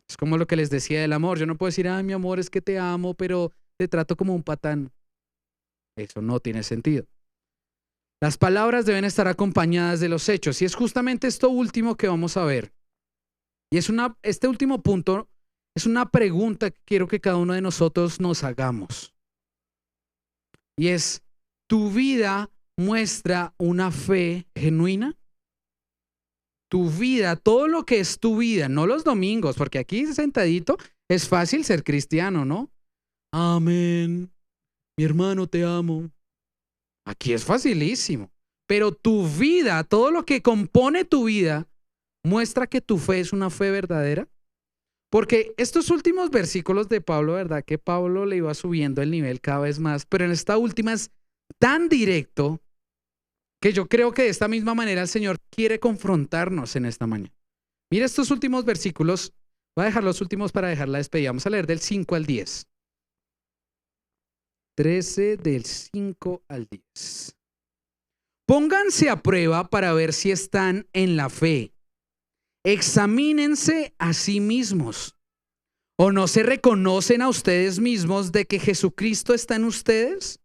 Es como lo que les decía del amor. Yo no puedo decir, ay, mi amor, es que te amo, pero te trato como un patán. Eso no tiene sentido. Las palabras deben estar acompañadas de los hechos y es justamente esto último que vamos a ver. Y este último punto es una pregunta que quiero que cada uno de nosotros nos hagamos. Y es, ¿tu vida muestra una fe genuina? Tu vida, todo lo que es tu vida, no los domingos, porque aquí sentadito es fácil ser cristiano, ¿no? Amén. Mi hermano, te amo. Aquí es facilísimo. Pero tu vida, todo lo que compone tu vida, muestra que tu fe es una fe verdadera. Porque estos últimos versículos de Pablo, ¿verdad? Que Pablo le iba subiendo el nivel cada vez más, pero en esta última es tan directo que yo creo que de esta misma manera el Señor quiere confrontarnos en esta mañana. Mira estos últimos versículos. Voy a dejar los últimos para dejar la despedida. Vamos a leer del 5 al 10. 13 del 5 al 10. Pónganse a prueba para ver si están en la fe. Examínense a sí mismos. ¿O no se reconocen a ustedes mismos de que Jesucristo está en ustedes?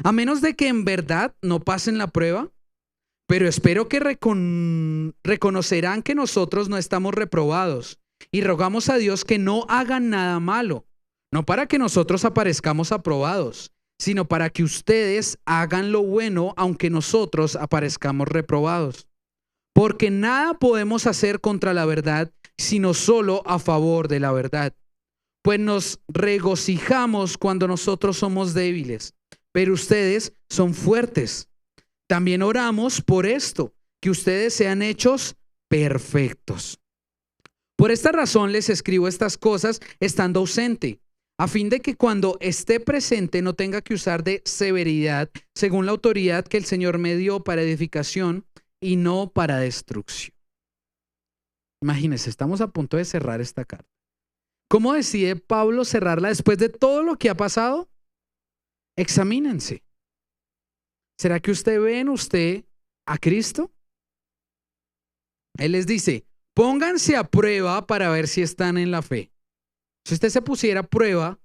A menos de que en verdad no pasen la prueba. Pero espero que reconocerán que nosotros no estamos reprobados. Y rogamos a Dios que no hagan nada malo. No para que nosotros aparezcamos aprobados, sino para que ustedes hagan lo bueno aunque nosotros aparezcamos reprobados. Porque nada podemos hacer contra la verdad, sino solo a favor de la verdad. Pues nos regocijamos cuando nosotros somos débiles, pero ustedes son fuertes. También oramos por esto, que ustedes sean hechos perfectos. Por esta razón les escribo estas cosas estando ausente, a fin de que cuando esté presente no tenga que usar de severidad según la autoridad que el Señor me dio para edificación y no para destrucción. Imagínense, estamos a punto de cerrar esta carta. ¿Cómo decide Pablo cerrarla después de todo lo que ha pasado? Examínense. ¿Será que usted ve en usted a Cristo? Él les dice, pónganse a prueba para ver si están en la fe. Si usted se pusiera a prueba,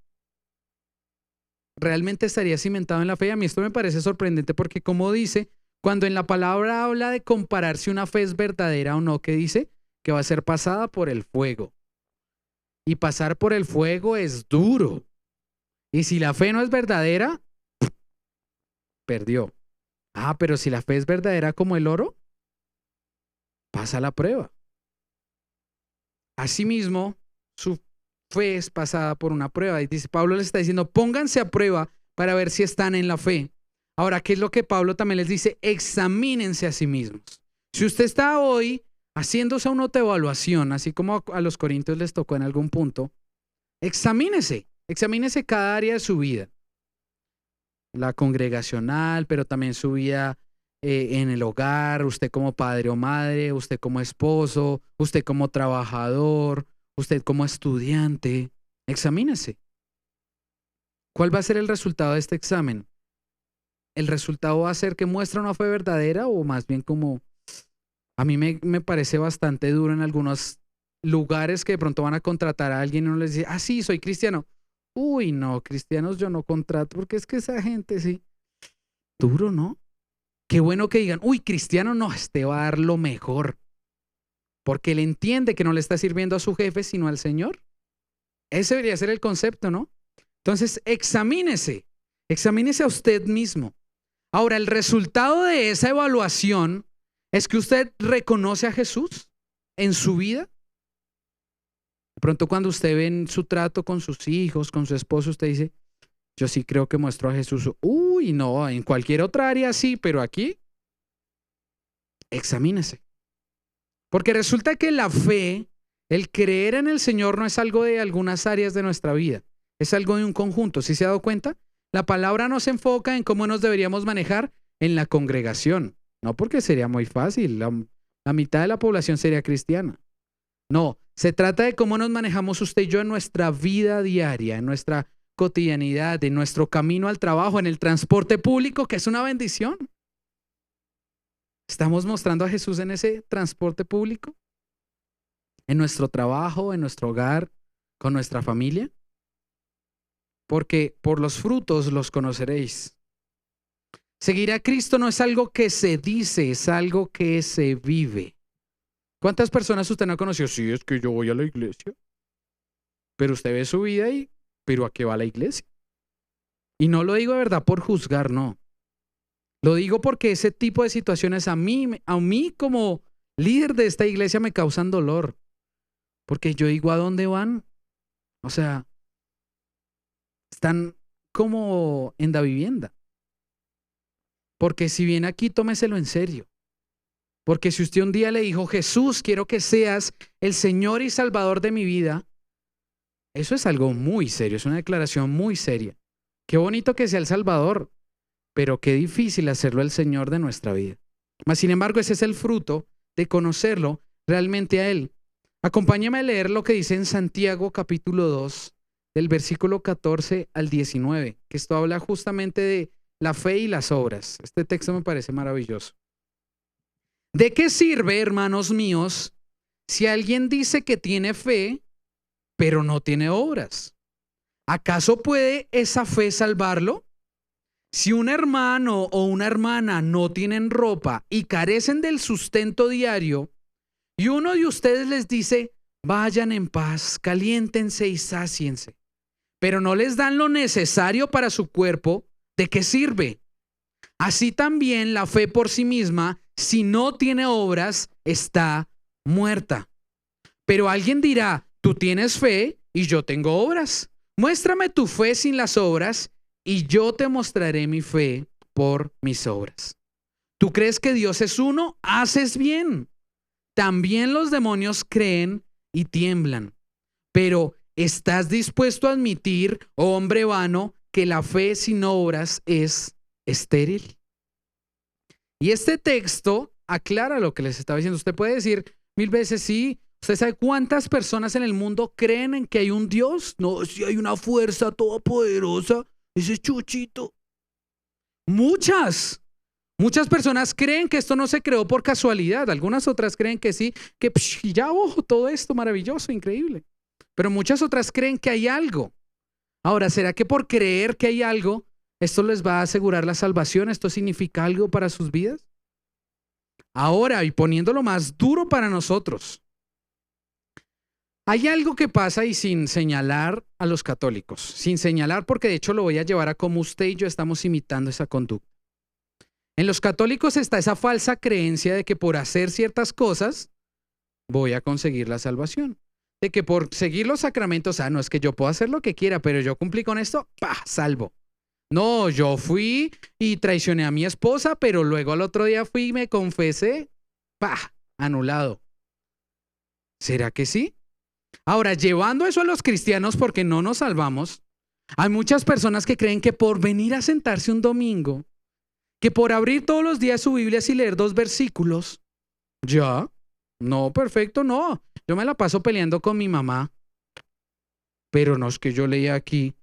¿realmente estaría cimentado en la fe? A mí esto me parece sorprendente porque como dice, cuando en la palabra habla de comparar si una fe es verdadera o no, ¿qué dice? Que va a ser pasada por el fuego. Y pasar por el fuego es duro. Y si la fe no es verdadera, perdió. Ah, pero si la fe es verdadera como el oro, pasa la prueba. Asimismo, su fe es pasada por una prueba. Y dice, Pablo les está diciendo, pónganse a prueba para ver si están en la fe. Ahora, ¿qué es lo que Pablo también les dice? Examínense a sí mismos. Si usted está hoy haciéndose una autoevaluación, así como a los corintios les tocó en algún punto, examínese cada área de su vida. La congregacional, pero también su vida en el hogar, usted como padre o madre, usted como esposo, usted como trabajador, usted como estudiante. Examínese. ¿Cuál va a ser el resultado de este examen? ¿El resultado va a ser que muestra una fe verdadera o más bien como a mí me parece bastante duro en algunos lugares que de pronto van a contratar a alguien y uno les dice, ah, sí, soy cristiano. Uy, no, cristianos yo no contrato porque es que esa gente sí. Duro, ¿no? Qué bueno que digan, uy, cristiano no, este va a dar lo mejor. Porque él entiende que no le está sirviendo a su jefe, sino al Señor. Ese debería ser el concepto, ¿no? Entonces, examínese a usted mismo. Ahora, el resultado de esa evaluación es que usted reconoce a Jesús en su vida. De pronto cuando usted ve en su trato con sus hijos, con su esposo, usted dice, yo sí creo que muestro a Jesús. Uy, no, en cualquier otra área sí, pero aquí, examínese. Porque resulta que la fe, el creer en el Señor no es algo de algunas áreas de nuestra vida, es algo de un conjunto. ¿Sí se ha dado cuenta? La palabra no se enfoca en cómo nos deberíamos manejar en la congregación. No porque sería muy fácil, la mitad de la población sería cristiana. No, se trata de cómo nos manejamos usted y yo en nuestra vida diaria, en nuestra cotidianidad, en nuestro camino al trabajo, en el transporte público, que es una bendición. ¿Estamos mostrando a Jesús en ese transporte público? ¿En nuestro trabajo, en nuestro hogar, con nuestra familia? porque por los frutos los conoceréis. Seguir a Cristo no es algo que se dice, es algo que se vive. ¿Cuántas personas usted no conoció? Sí, es que yo voy a la iglesia. Pero usted ve su vida y, ¿pero a qué va la iglesia? Y no lo digo de verdad por juzgar, no. Lo digo porque ese tipo de situaciones a mí como líder de esta iglesia me causan dolor. Porque yo digo, ¿a dónde van? O sea, están como en la vivienda. Porque si viene aquí, tómeselo en serio. Porque si usted un día le dijo, Jesús, quiero que seas el Señor y Salvador de mi vida, eso es algo muy serio, es una declaración muy seria. Qué bonito que sea el Salvador, pero qué difícil hacerlo el Señor de nuestra vida. Mas, sin embargo, ese es el fruto de conocerlo realmente a Él. Acompáñame a leer lo que dice en Santiago capítulo 2, del versículo 14 al 19, que esto habla justamente de la fe y las obras. Este texto me parece maravilloso. ¿De qué sirve, hermanos míos, si alguien dice que tiene fe, pero no tiene obras? ¿Acaso puede esa fe salvarlo? Si un hermano o una hermana no tienen ropa y carecen del sustento diario, y uno de ustedes les dice, vayan en paz, caliéntense y sáciense, pero no les dan lo necesario para su cuerpo, ¿de qué sirve? Así también la fe por sí misma, si no tiene obras, está muerta. Pero alguien dirá, tú tienes fe y yo tengo obras. Muéstrame tu fe sin las obras y yo te mostraré mi fe por mis obras. ¿Tú crees que Dios es uno? Haces bien. También los demonios creen y tiemblan. Pero ¿estás dispuesto a admitir, oh hombre vano, que la fe sin obras es estéril? Y este texto aclara lo que les estaba diciendo. Usted puede decir 1000 veces, sí. ¿Usted sabe cuántas personas en el mundo creen en que hay un Dios? No, si hay una fuerza todopoderosa, ese chuchito. Muchas personas creen que esto no se creó por casualidad. Algunas otras creen que sí, que ya, ojo, todo esto maravilloso, increíble. Pero muchas otras creen que hay algo. Ahora, ¿será que por creer que hay algo, esto les va a asegurar la salvación? ¿Esto significa algo para sus vidas? Ahora, y poniéndolo más duro para nosotros, hay algo que pasa y sin señalar a los católicos, sin señalar porque de hecho lo voy a llevar a cómo usted y yo estamos imitando esa conducta. En los católicos está esa falsa creencia de que por hacer ciertas cosas voy a conseguir la salvación. De que por seguir los sacramentos, no es que yo puedo hacer lo que quiera, pero yo cumplí con esto, salvo. No, yo fui y traicioné a mi esposa, pero luego al otro día fui y me confesé, anulado. ¿Será que sí? Ahora, llevando eso a los cristianos porque no nos salvamos, hay muchas personas que creen que por venir a sentarse un domingo, que por abrir todos los días su Biblia y leer 2 versículos, ya, no, perfecto, no. Yo me la paso peleando con mi mamá, pero no es que yo leía aquí,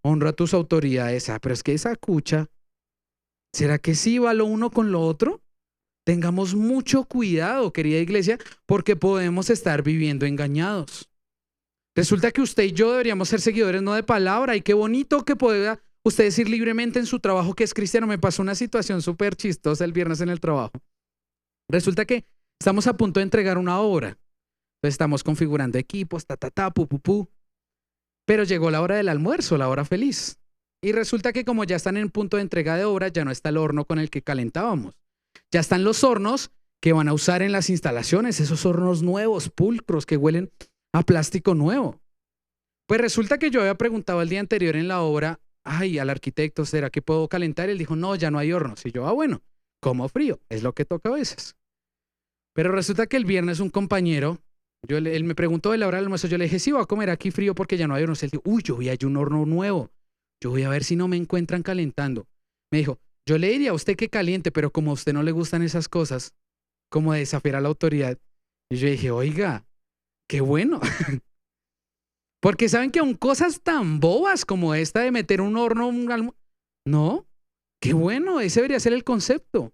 honra tus autoridades, pero es que esa cucha, ¿será que sí va lo uno con lo otro? Tengamos mucho cuidado, querida iglesia, porque podemos estar viviendo engañados. Resulta que usted y yo deberíamos ser seguidores no de palabra, y qué bonito que pueda usted decir libremente en su trabajo que es cristiano. Me pasó una situación súper chistosa el viernes en el trabajo. Resulta que estamos a punto de entregar una obra. Entonces estamos configurando equipos, pu. Pero llegó la hora del almuerzo, la hora feliz. Y resulta que como ya están en punto de entrega de obra, ya no está el horno con el que calentábamos. Ya están los hornos que van a usar en las instalaciones, esos hornos nuevos, pulcros, que huelen a plástico nuevo. Pues resulta que yo había preguntado el día anterior en la obra, al arquitecto, ¿será que puedo calentar? Él dijo, no, ya no hay hornos. Y yo, bueno, como frío, es lo que toca a veces. Pero resulta que el viernes un compañero, él me preguntó de la hora del almuerzo, yo le dije, sí, voy a comer aquí frío porque ya no hay hornos. Él dijo, yo vi ahí un horno nuevo, yo voy a ver si no me encuentran calentando. Me dijo, yo le diría a usted que caliente, pero como a usted no le gustan esas cosas, como desafiar a la autoridad. Y yo dije, oiga, qué bueno. Porque saben que aún cosas tan bobas como esta de meter un horno, no, qué bueno, ese debería ser el concepto.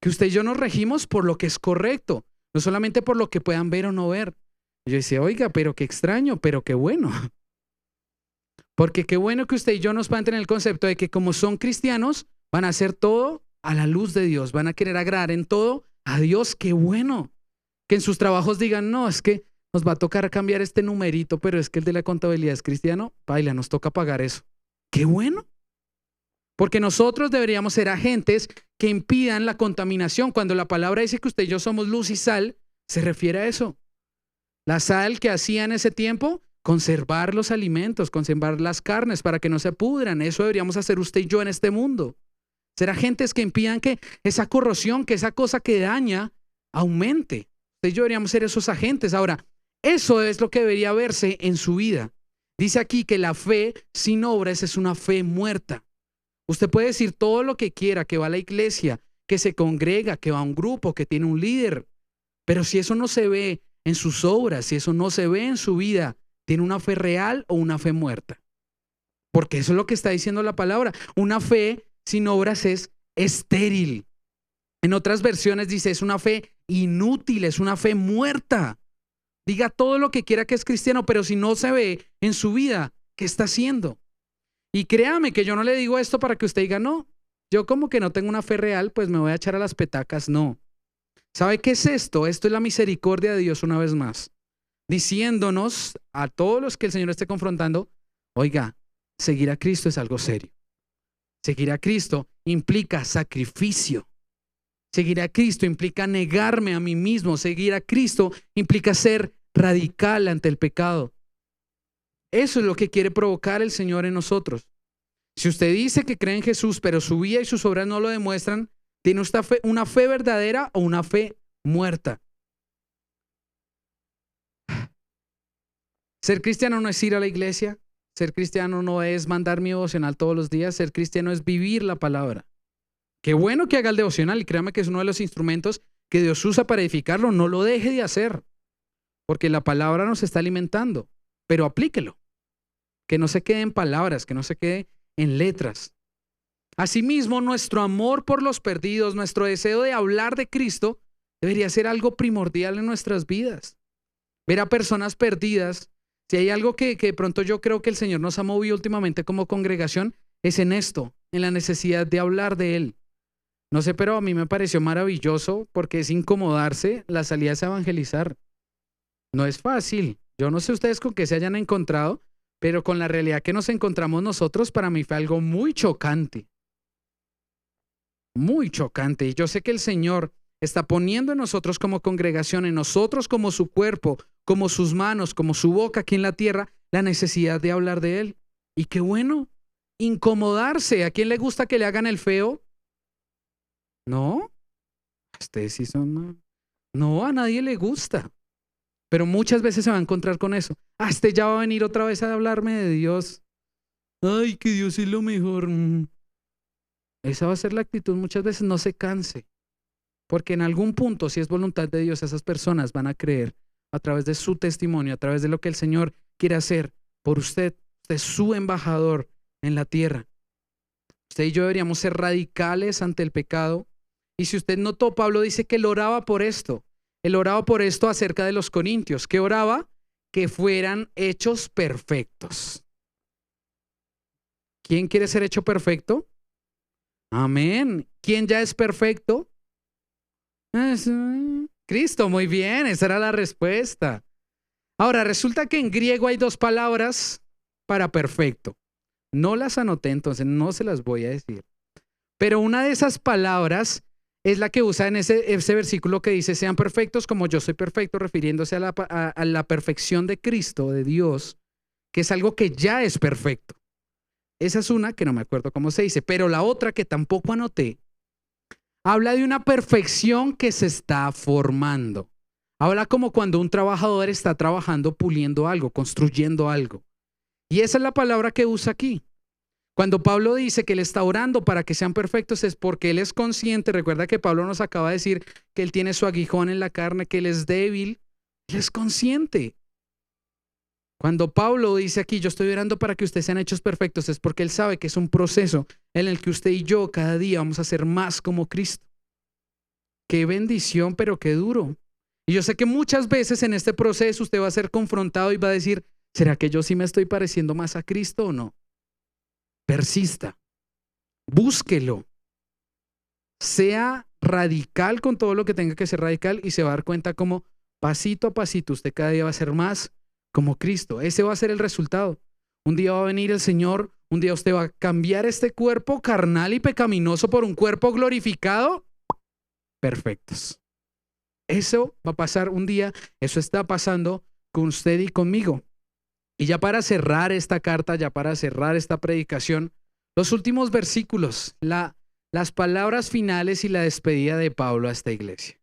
Que usted y yo nos regimos por lo que es correcto, no solamente por lo que puedan ver o no ver. Y yo decía, oiga, pero qué extraño, pero qué bueno. Porque qué bueno que usted y yo nos planteen el concepto de que como son cristianos, van a hacer todo a la luz de Dios, van a querer agradar en todo a Dios. Qué bueno. Que en sus trabajos digan, no, es que nos va a tocar cambiar este numerito, pero es que el de la contabilidad es cristiano, baila, nos toca pagar eso. Qué bueno. Porque nosotros deberíamos ser agentes que impidan la contaminación. Cuando la palabra dice que usted y yo somos luz y sal, se refiere a eso. La sal que hacía en ese tiempo, conservar los alimentos, conservar las carnes para que no se pudran. Eso deberíamos hacer usted y yo en este mundo. Ser agentes que impidan que esa corrosión, que esa cosa que daña, aumente. Usted y yo deberíamos ser esos agentes. Ahora, eso es lo que debería verse en su vida. Dice aquí que la fe sin obras es una fe muerta. Usted puede decir todo lo que quiera, que va a la iglesia, que se congrega, que va a un grupo, que tiene un líder. Pero si eso no se ve en sus obras, si eso no se ve en su vida, ¿tiene una fe real o una fe muerta? Porque eso es lo que está diciendo la palabra. Una fe sin obras es estéril. En otras versiones dice, es una fe inútil, es una fe muerta. Diga todo lo que quiera que es cristiano, pero si no se ve en su vida, ¿qué está haciendo? Y créame que yo no le digo esto para que usted diga, no, yo como que no tengo una fe real, pues me voy a echar a las petacas. No. ¿Sabe qué es esto? Esto es la misericordia de Dios una vez más, diciéndonos a todos los que el Señor esté confrontando, oiga, seguir a Cristo es algo serio. Seguir a Cristo implica sacrificio. Seguir a Cristo implica negarme a mí mismo. Seguir a Cristo implica ser radical ante el pecado. Eso es lo que quiere provocar el Señor en nosotros. Si usted dice que cree en Jesús, pero su vida y sus obras no lo demuestran, ¿tiene usted una fe verdadera o una fe muerta? Ser cristiano no es ir a la iglesia. Ser cristiano no es mandar mi devocional todos los días. Ser cristiano es vivir la palabra. Qué bueno que haga el devocional y créame que es uno de los instrumentos que Dios usa para edificarlo. No lo deje de hacer, porque la palabra nos está alimentando, pero aplíquelo. Que no se quede en palabras, que no se quede en letras. Asimismo, nuestro amor por los perdidos, nuestro deseo de hablar de Cristo, debería ser algo primordial en nuestras vidas. Ver a personas perdidas. Si hay algo que de pronto yo creo que el Señor nos ha movido últimamente como congregación, es en esto, en la necesidad de hablar de Él. No sé, pero a mí me pareció maravilloso porque es incomodarse, la salida es evangelizar. No es fácil. Yo no sé ustedes con qué se hayan encontrado, pero con la realidad que nos encontramos nosotros, para mí fue algo muy chocante. Muy chocante. Y yo sé que el Señor está poniendo en nosotros como congregación, en nosotros como su cuerpo, como sus manos, como su boca aquí en la tierra, la necesidad de hablar de Él. Y qué bueno, incomodarse. ¿A quién le gusta que le hagan el feo? ¿No? Ustedes sí son... No, a nadie le gusta. Pero muchas veces se va a encontrar con eso. Este ya va a venir otra vez a hablarme de Dios. Ay, que Dios es lo mejor. Esa va a ser la actitud. Muchas veces no se canse. Porque en algún punto, si es voluntad de Dios, esas personas van a creer a través de su testimonio, a través de lo que el Señor quiere hacer por usted. Usted es su embajador en la tierra. Usted y yo deberíamos ser radicales ante el pecado. Y si usted notó, Pablo dice que él oraba por esto. Él oraba por esto acerca de los corintios. ¿Qué oraba? Que fueran hechos perfectos. ¿Quién quiere ser hecho perfecto? Amén. ¿Quién ya es perfecto? Es Cristo. Muy bien, esa era la respuesta. Ahora, resulta que en griego hay dos palabras para perfecto. No las anoté, entonces no se las voy a decir. Pero una de esas palabras es la que usa en ese versículo que dice, sean perfectos como yo soy perfecto, refiriéndose a la perfección de Cristo, de Dios, que es algo que ya es perfecto. Esa es una que no me acuerdo cómo se dice, pero la otra que tampoco anoté, habla de una perfección que se está formando. Habla como cuando un trabajador está trabajando, puliendo algo, construyendo algo. Y esa es la palabra que usa aquí. Cuando Pablo dice que él está orando para que sean perfectos es porque él es consciente. Recuerda que Pablo nos acaba de decir que él tiene su aguijón en la carne, que él es débil. Él es consciente. Cuando Pablo dice aquí, yo estoy orando para que ustedes sean hechos perfectos, es porque él sabe que es un proceso en el que usted y yo cada día vamos a ser más como Cristo. Qué bendición, pero qué duro. Y yo sé que muchas veces en este proceso usted va a ser confrontado y va a decir, ¿Será que yo sí me estoy pareciendo más a Cristo o no? Persista, búsquelo, sea radical con todo lo que tenga que ser radical y se va a dar cuenta como pasito a pasito usted cada día va a ser más como Cristo. Ese va a ser el resultado. Un día va a venir el Señor, un día usted va a cambiar este cuerpo carnal y pecaminoso por un cuerpo glorificado. Perfectos. Eso va a pasar un día, eso está pasando con usted y conmigo. Y ya para cerrar esta carta, ya para cerrar esta predicación, los últimos versículos, las palabras finales y la despedida de Pablo a esta iglesia.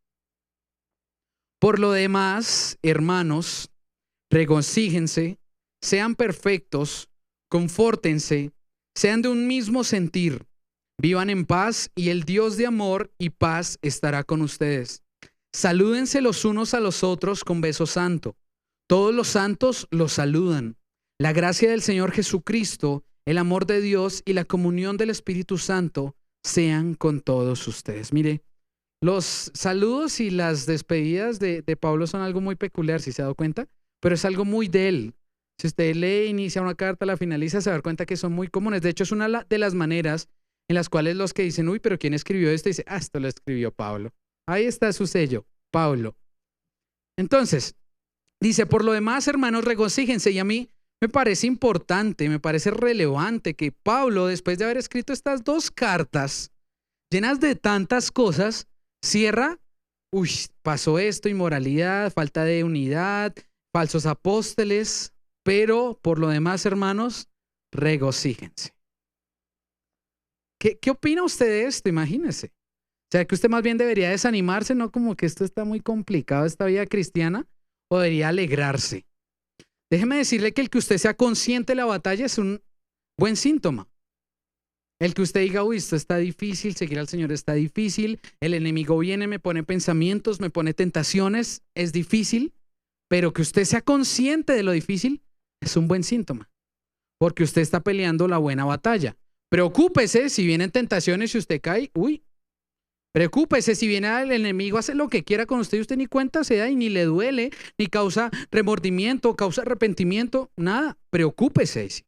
Por lo demás, hermanos, regocíjense, sean perfectos, confórtense, sean de un mismo sentir, vivan en paz y el Dios de amor y paz estará con ustedes. Salúdense los unos a los otros con beso santo. Todos los santos los saludan. La gracia del Señor Jesucristo, el amor de Dios y la comunión del Espíritu Santo sean con todos ustedes. Mire, los saludos y las despedidas de Pablo son algo muy peculiar, si se ha dado cuenta, pero es algo muy de él. Si usted lee, inicia una carta, la finaliza, se va a dar cuenta que son muy comunes. De hecho, es una de las maneras en las cuales los que dicen, uy, pero ¿quién escribió esto? Dice, esto lo escribió Pablo. Ahí está su sello, Pablo. Entonces, dice, por lo demás, hermanos, regocíjense. Y a mí me parece importante, me parece relevante que Pablo, después de haber escrito estas dos cartas llenas de tantas cosas, cierra, uy, pasó esto, inmoralidad, falta de unidad, falsos apóstoles, pero por lo demás, hermanos, regocíjense. ¿Qué opina usted de esto? Imagínese. O sea, que usted más bien debería desanimarse, no como que esto está muy complicado, esta vida cristiana, o debería alegrarse. Déjeme decirle que el que usted sea consciente de la batalla es un buen síntoma. El que usted diga, uy, esto está difícil, seguir al Señor está difícil, el enemigo viene, me pone pensamientos, me pone tentaciones, es difícil, pero que usted sea consciente de lo difícil es un buen síntoma, porque usted está peleando la buena batalla. Preocúpese si vienen tentaciones y usted cae, uy, preocúpese si viene el enemigo, hace lo que quiera con usted y usted ni cuenta se da y ni le duele, ni causa remordimiento, causa arrepentimiento, nada, preocúpese.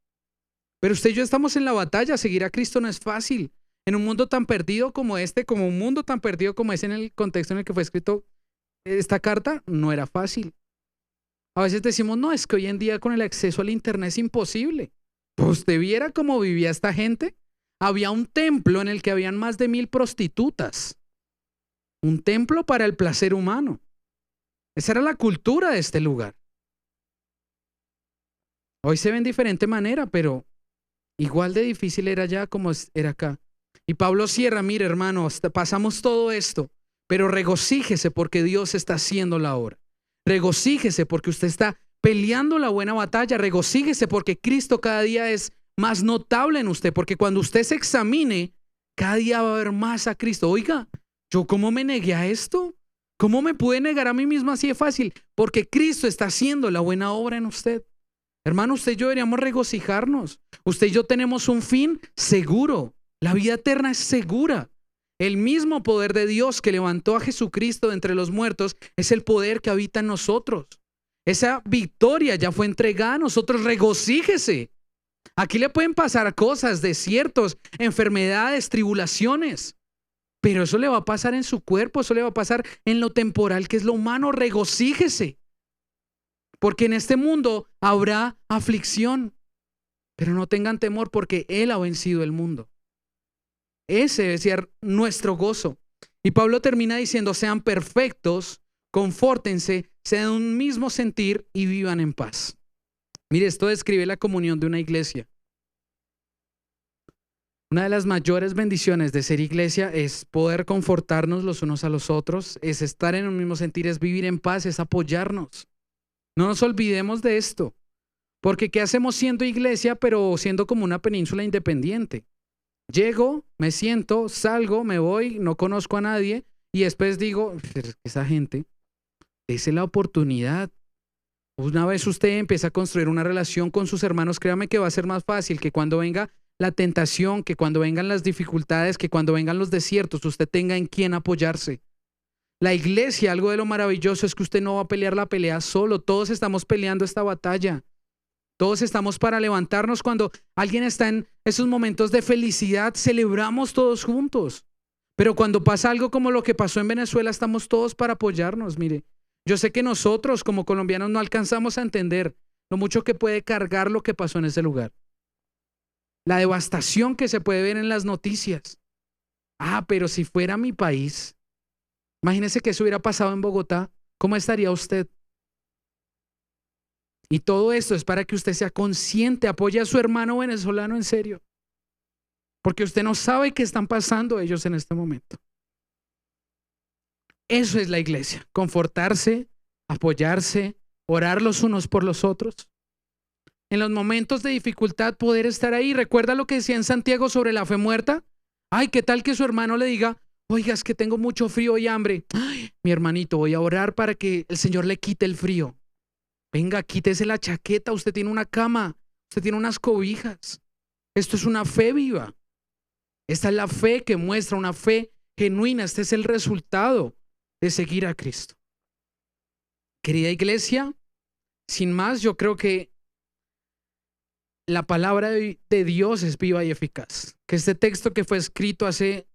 Pero usted y yo estamos en la batalla, seguir a Cristo no es fácil. En un mundo tan perdido como este, como un mundo tan perdido como ese en el contexto en el que fue escrito esta carta, no era fácil. A veces decimos, no, es que hoy en día con el acceso al internet es imposible. Pues usted viera cómo vivía esta gente. Había un templo en el que habían más de 1000 prostitutas. Un templo para el placer humano. Esa era la cultura de este lugar. Hoy se ve en diferente manera, pero igual de difícil era allá como era acá. Y Pablo cierra, mire hermano, pasamos todo esto, pero regocíjese porque Dios está haciendo la obra. Regocíjese porque usted está peleando la buena batalla. Regocíjese porque Cristo cada día es más notable en usted, porque cuando usted se examine, cada día va a haber más a Cristo. Oiga, ¿yo cómo me negué a esto? ¿Cómo me pude negar a mí mismo así de fácil? Porque Cristo está haciendo la buena obra en usted. Hermano, usted y yo deberíamos regocijarnos. Usted y yo tenemos un fin seguro. La vida eterna es segura. El mismo poder de Dios que levantó a Jesucristo de entre los muertos es el poder que habita en nosotros. Esa victoria ya fue entregada a nosotros. Regocíjese. Aquí le pueden pasar cosas, desiertos, enfermedades, tribulaciones. Pero eso le va a pasar en su cuerpo, eso le va a pasar en lo temporal que es lo humano. Regocíjese. Porque en este mundo habrá aflicción. Pero no tengan temor porque Él ha vencido el mundo. Ese debe ser nuestro gozo. Y Pablo termina diciendo, sean perfectos, confórtense, sean de un mismo sentir y vivan en paz. Mire, esto describe la comunión de una iglesia. Una de las mayores bendiciones de ser iglesia es poder confortarnos los unos a los otros, es estar en un mismo sentir, es vivir en paz, es apoyarnos. No nos olvidemos de esto, porque ¿qué hacemos siendo iglesia, pero siendo como una península independiente? Llego, me siento, salgo, me voy, no conozco a nadie y después digo, esa gente, dése la oportunidad. Una vez usted empieza a construir una relación con sus hermanos, créame que va a ser más fácil que cuando venga la tentación, que cuando vengan las dificultades, que cuando vengan los desiertos, usted tenga en quién apoyarse. La iglesia, algo de lo maravilloso es que usted no va a pelear la pelea solo, todos estamos peleando esta batalla. Todos estamos para levantarnos. Cuando alguien está en esos momentos de felicidad, celebramos todos juntos. Pero cuando pasa algo como lo que pasó en Venezuela, estamos todos para apoyarnos. Mire, yo sé que nosotros como colombianos no alcanzamos a entender lo mucho que puede cargar lo que pasó en ese lugar. La devastación que se puede ver en las noticias. Pero si fuera mi país, imagínese que eso hubiera pasado en Bogotá, ¿cómo estaría usted? Y todo esto es para que usted sea consciente, apoye a su hermano venezolano en serio. Porque usted no sabe qué están pasando ellos en este momento. Eso es la iglesia, confortarse, apoyarse, orar los unos por los otros. En los momentos de dificultad poder estar ahí. ¿Recuerda lo que decía en Santiago sobre la fe muerta? ¿Qué tal que su hermano le diga, oiga, es que tengo mucho frío y hambre? Mi hermanito, voy a orar para que el Señor le quite el frío. Venga, quítese la chaqueta, usted tiene una cama, usted tiene unas cobijas. Esto es una fe viva. Esta es la fe que muestra una fe genuina. Este es el resultado de seguir a Cristo. Querida iglesia, sin más, yo creo que la palabra de Dios es viva y eficaz. Que este texto que fue escrito hace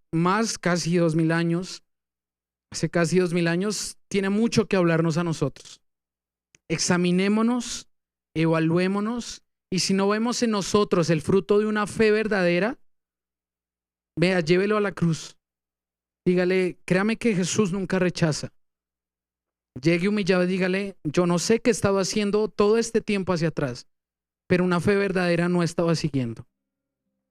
casi 2000 años, tiene mucho que hablarnos a nosotros. Examinémonos, evaluémonos, y si no vemos en nosotros el fruto de una fe verdadera, vea, llévelo a la cruz. Dígale, créame que Jesús nunca rechaza. Llegue humillado y dígale, yo no sé qué he estado haciendo todo este tiempo hacia atrás, pero una fe verdadera no estaba siguiendo.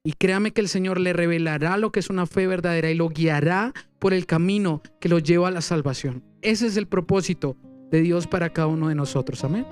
Y créame que el Señor le revelará lo que es una fe verdadera y lo guiará por el camino que lo lleva a la salvación. Ese es el propósito de Dios para cada uno de nosotros. Amén.